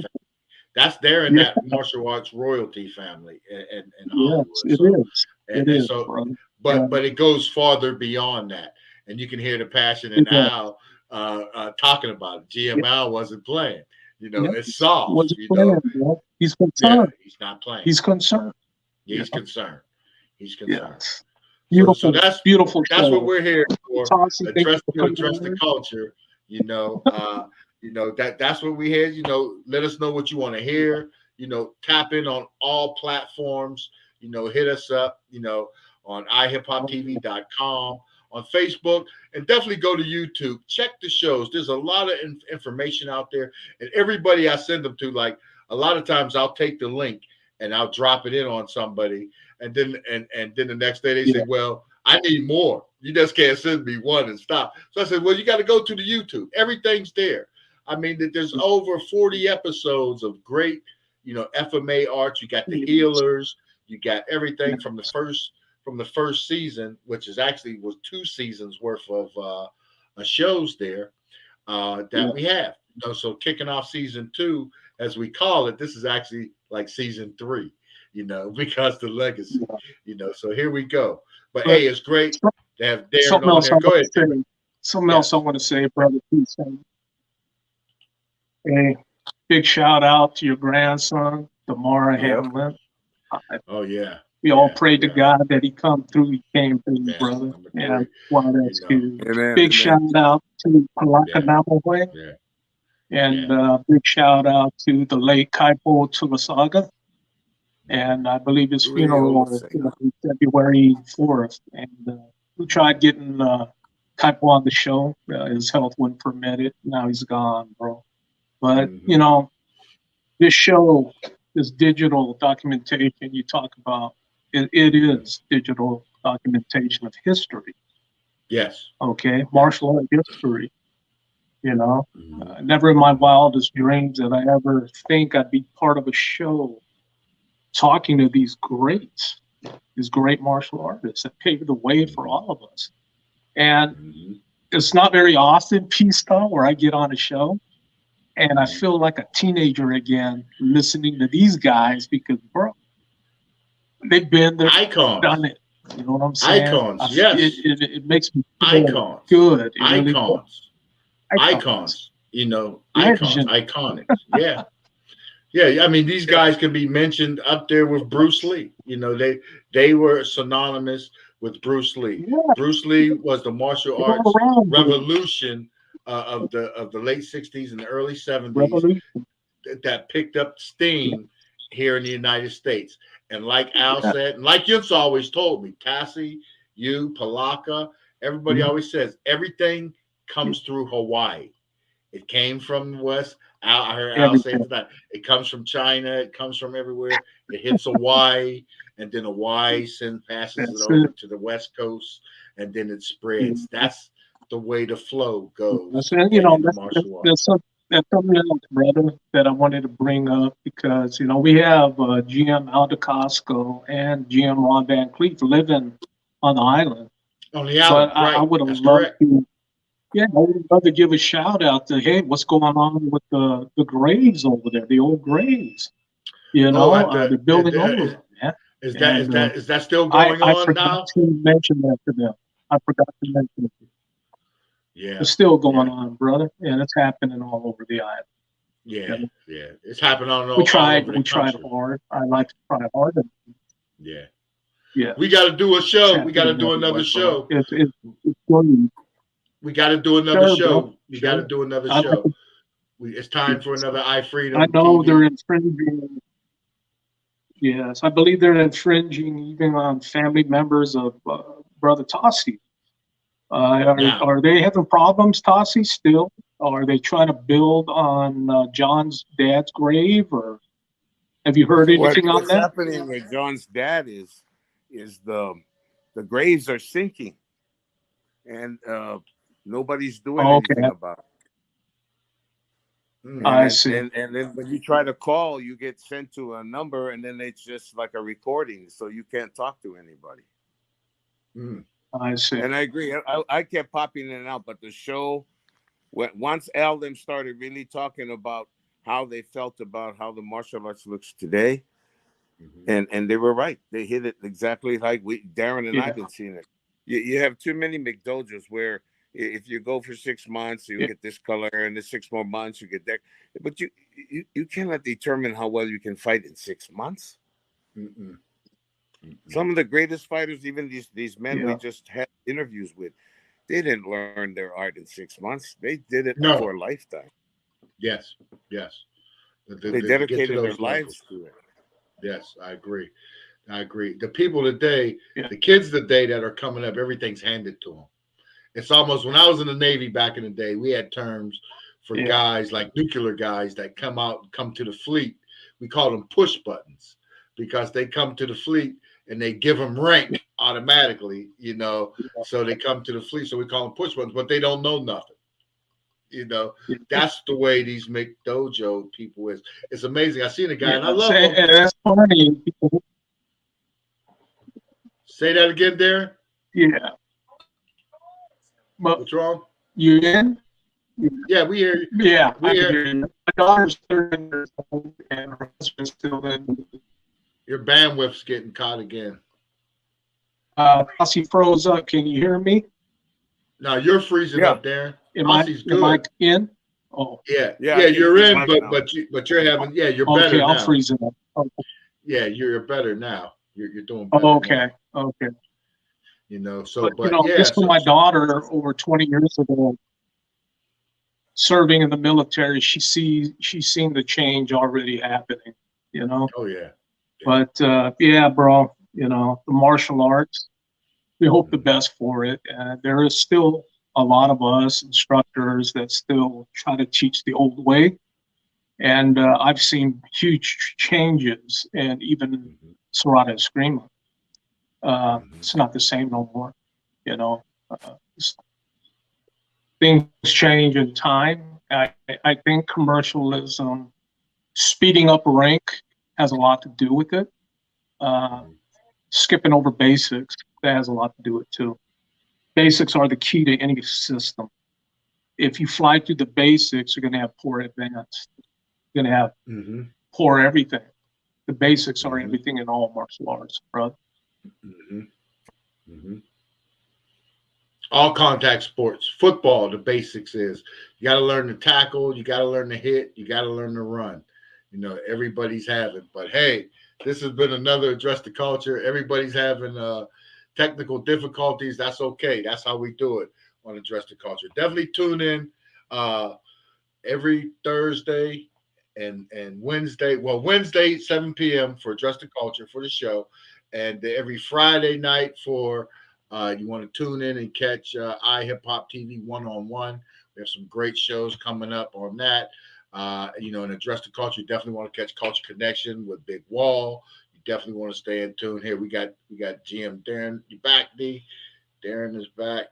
That's there in that martial arts royalty family in Hollywood. Yes, it is. But it goes farther beyond that, and you can hear the passion in Al talking about it. GML wasn't playing. You know, it's soft. He's concerned. He's not playing. He's concerned. He's concerned. He's concerned. Yes. Beautiful. So that's beautiful. That's what we're here for. Address the culture. You know, that's what we hear. You know, let us know what you want to hear. You know, tap in on all platforms. You know, hit us up. You know, on iHipHopTV.com, on Facebook, and definitely go to YouTube. Check the shows. There's a lot of information out there, and everybody I send them to, like a lot of times I'll take the link and I'll drop it in on somebody, and then the next day they say, well, I need more. You just can't send me one and stop. So I said, well, you got to go to the YouTube. Everything's there. I mean, there's over 40 episodes of great, you know, FMA arts. You got the healers. You got everything from the first season, which is actually was 2 seasons worth of shows there that we have. You know, so kicking off season 2, as we call it, this is actually like season 3. You know, because the legacy. You know, so here we go. But hey, it's great to have Darren on there. Go ahead. Something else I want to say, brother. Hey, big shout out to your grandson, Damara Hamlin. Oh yeah. We all prayed to God that he come through. He came through, brother. And wow, that's huge. Big shout out to Palaka Namawe. And big shout out to the late Kaipo Tulasaga. And I believe his funeral was February 4th. And we tried getting Kaipo on the show. His health wouldn't permit it. Now he's gone, bro. But, you know, this show, this digital documentation you talk about, it is digital documentation of history. Yes. Okay. Martial art history. You know, never in my wildest dreams did I ever think I'd be part of a show talking to these greats, these great martial artists that paved the way for all of us. And it's not very often, PStock, where I get on a show and I feel like a teenager again listening to these guys because, bro, they've been there, done it. You know what I'm saying? Icons, yes. It makes me feel good. Icons, you know, iconic. Yeah. Yeah, I mean, these guys can be mentioned up there with Bruce Lee. You know, they were synonymous with Bruce Lee. Yeah. Bruce Lee was the martial arts revolution of the late 60s and the early 70s that picked up steam here in the United States. And like Al said, and like you've always told me, Tasi, you, Palaka, everybody always says everything comes through Hawaii. It came from the West. I heard Al say that it comes from China, it comes from everywhere. It hits Hawaii, and then Hawaii passes it over to the West Coast, and then it spreads. That's the way the flow goes. You know, there's something else, brother, that I wanted to bring up because, you know, we have GM Al Dacascos and GM Ron Van Clief living on the island. On the island, but I would have loved to. Yeah, I would love to give a shout out to, hey, what's going on with the graves over there, the old graves? You know, they're building over there. Is that still going on now? I forgot to mention that to them. I forgot to mention it. Yeah. It's still going on, brother. And it's happening all over the island. Yeah. It's happening all over we tried hard. I like to try harder. Yeah. Yeah. We got to do a show. We got to do another show. It's going. We got to do another show. We got to do another show. It's time for another iFreedom. I know they're infringing. Yes, I believe they're infringing even on family members of Brother Tasi. Are they having problems, Tasi, still? Or are they trying to build on John's dad's grave? Or have you heard anything on that? What's happening with John's dad is the graves are sinking. And nobody's doing anything about it. I see. And then when you try to call, you get sent to a number, and then it's just like a recording, so you can't talk to anybody. I see. And I agree. I kept popping in and out, but the show, once Al them started really talking about how they felt about how the martial arts looks today, and they were right. They hit it exactly like Darren and I've been seeing it. You have too many McDojos where if you go for 6 months, you get this color, and in 6 more months you get that. But you cannot determine how well you can fight in 6 months. Some of the greatest fighters, even these men we just had interviews with, they didn't learn their art in 6 months. They did it for a lifetime. Yes. They dedicated their lives to it. Yes, I agree. The people today, the kids today that are coming up, everything's handed to them. It's almost, when I was in the Navy back in the day, we had terms for guys like nuclear guys that come to the fleet. We call them push buttons because they come to the fleet and they give them rank automatically, you know. So they come to the fleet. So we call them push buttons, but they don't know nothing. You know, that's the way these McDojo people is. It's amazing. I seen a guy and I love him. And that's funny. Say that again, Darren. Yeah. But what's wrong? You in? Yeah, we hear you. Yeah, We I can hear hear you. My daughter's 13 years old, and her husband's still in. your bandwidth's getting caught again. Tasi froze up. Can you hear me? No, you're freezing Yeah. up, Darren. Am I Tasi's good. in? Oh, Yeah, Yeah, I can you're hear in, you but now. but you're having you're better okay. now. I'm freezing up. Okay. Yeah, you're better now. You're doing better. Oh, okay. now, Okay. you know, so But, this for my daughter over 20 years ago, serving in the military, she's seen the change already happening, you know. Oh yeah. But yeah, bro, you know, the martial arts, we hope the best for it. There is still a lot of us instructors that still try to teach the old way. And I've seen huge changes, and even Sarada and Screamer. It's not the same no more, you know. Things change in time. I think commercialism, speeding up a rank, has a lot to do with it. Skipping over basics, that has a lot to do with it too. Basics are the key to any system. If you fly through the basics, you're going to have poor advanced. You're going to have poor everything. The basics are everything in all martial arts, brother. All contact sports. Football, the basics is you got to learn to tackle, you got to learn to hit, you got to learn to run. You know, everybody's having. But hey, this has been another Address the Culture. Everybody's having technical difficulties. That's okay. That's how we do it on Address the Culture. Definitely tune in every Thursday and Wednesday. Well, Wednesday, 7 p.m. for Address the Culture for the show. And every Friday night for you want to tune in and catch iHipHopTV one-on-one. We have some great shows coming up on that. You know, and Address the Culture, you definitely want to catch Culture Connection with Big Wall. You definitely want to stay in tune here. We got GM Darren. You back, D? Darren is back.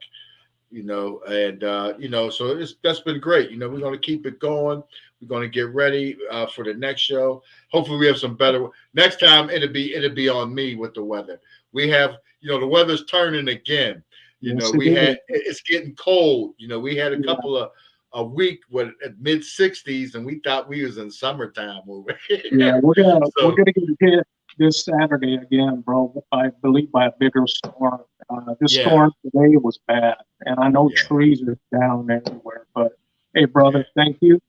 You know, and you know, so that's been great. You know, we're going to keep it going. We're going to get ready for the next show. Hopefully, we have some better. Next time, it'll be on me with the weather. We have, you know, the weather's turning again. You know, it's getting cold. You know, we had a couple of a week with mid 60s, and we thought we was in summertime over here. Yeah, we're gonna get hit this Saturday again, bro. I believe by a bigger storm. This storm today was bad, and I know trees are down everywhere. But hey, brother, thank you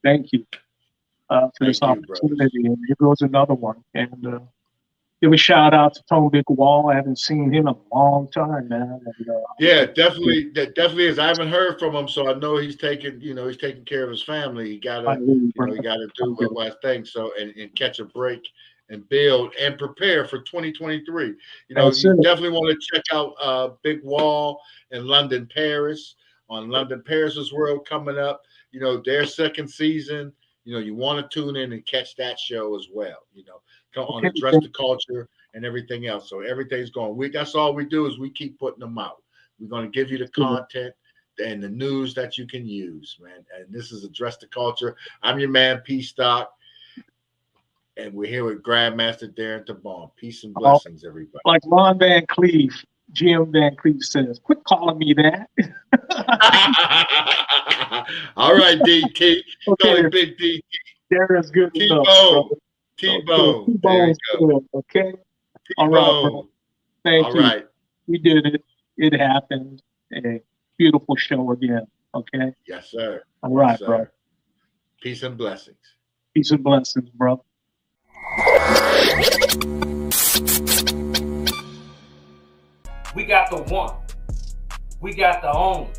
for this opportunity. And here goes another one. And give a shout out to Tone Big Wall. I haven't seen him in a long time, man. And, yeah, definitely. That definitely is. I haven't heard from him, so I know he's taking care of his family. He gotta do what thing. So and catch a break and build and prepare for 2023. You know, you definitely want to check out Big Wall in London, Paris on London Paris's World coming up. You know, their second season. You know, you want to tune in and catch that show as well. You know, come on, Address the Culture and everything else. So everything's going. That's all we do is we keep putting them out. We're going to give you the content and the news that you can use, man. And this is Address the Culture. I'm your man, PStock. And we're here with Grandmaster Darren Tibon. Peace and blessings, everybody. Like Ron Van Cleef, GM Van Cleef says, quit calling me that. All right, DT. Okay. Big DT. Darren's good enough. Tibon. Tibon's good, okay? All right, bro. Thank you. Right. We did it. It happened. A beautiful show again, okay? Yes, sir. All right, sir. bro. Peace and blessings. Peace and blessings, bro. We got the one. We got the own.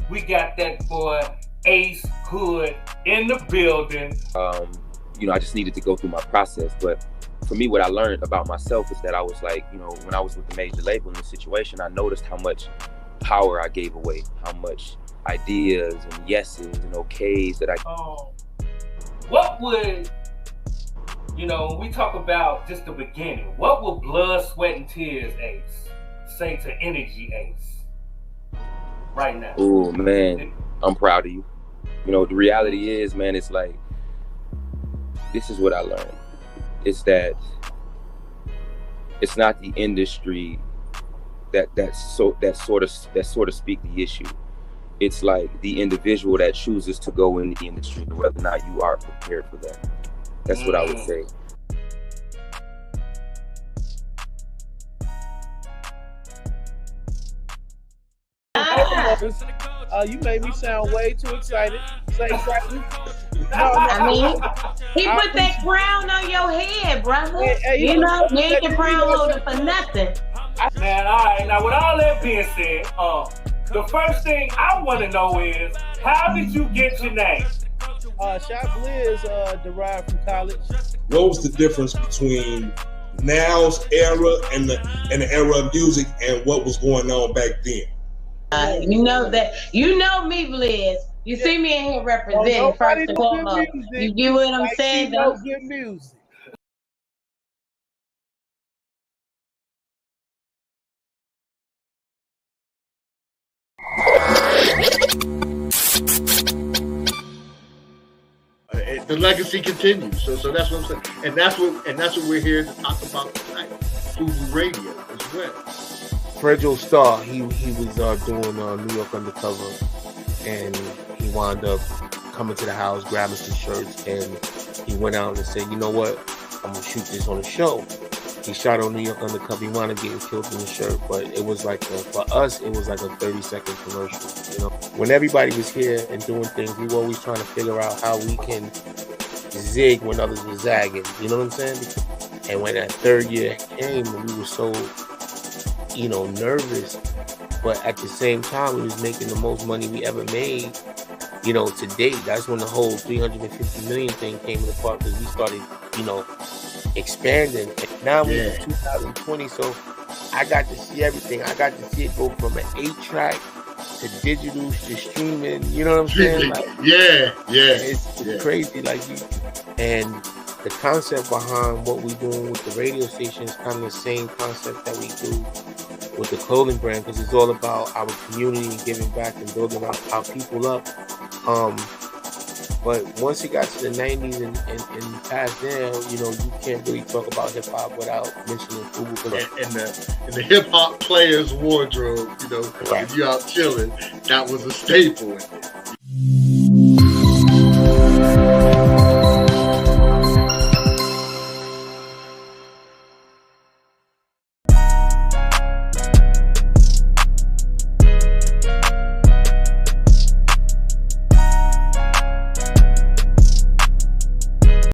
We got that boy Ace Hood in the building. You know, I just needed to go through my process. But for me, what I learned about myself is that I was like, you know, when I was with the major label in this situation, I noticed how much power I gave away, how much ideas and yeses and okays that I. What would, you know, when we talk about just the beginning, what would Blood, Sweat, and Tears Ace say to Energy Ace right now? Oh, man, I'm proud of you. You know, the reality is, man, it's like, this is what I learned. It's that it's not the industry that sort of speak the issue. It's like the individual that chooses to go in the industry, whether or not you are prepared for that. That's what I would say. You made me sound way too excited. Say something. I mean, he put that crown on your head, brother. You know, you ain't the crown holder for nothing. Man, all right. Now, with all that being said, the first thing I want to know is, how did you get your name? Shot Blizz derived from college. What was the difference between now's era and the era of music and what was going on back then? You know me, Blizz. You see me in here representing first and foremost. You get what I'm saying? No good music. The legacy continues. So that's what I'm saying, and that's what we're here to talk about tonight. Fubu Radio as well. Fredro Starr, he was doing New York Undercover, and he wound up coming to the house, grabbing some shirts, and he went out and said, you know what, I'm gonna shoot this on a show. He shot on New York Undercover. He wound up getting killed in the shirt, but it was like for us, it was like a 30-second commercial. You know, when everybody was here and doing things, we were always trying to figure out how we can zig when others were zagging. You know what I'm saying? And when that third year came, we were so, you know, nervous, but at the same time, we was making the most money we ever made, you know, to date. That's when the whole 350 million thing came into part, because we started, you know, expanding. And now we're in 2020, so I got to see everything. I got to see it go from an 8-track to digital to streaming. You know what I'm saying? Like, it's crazy. Like, and the concept behind what we're doing with the radio station is kind of the same concept that we do with the clothing brand, because it's all about our community and giving back and building our people up. But once it got to the 90s and past there, you know, you can't really talk about hip hop without mentioning Fubu. And the hip hop player's wardrobe, you know, if you out chilling, that was a staple in it.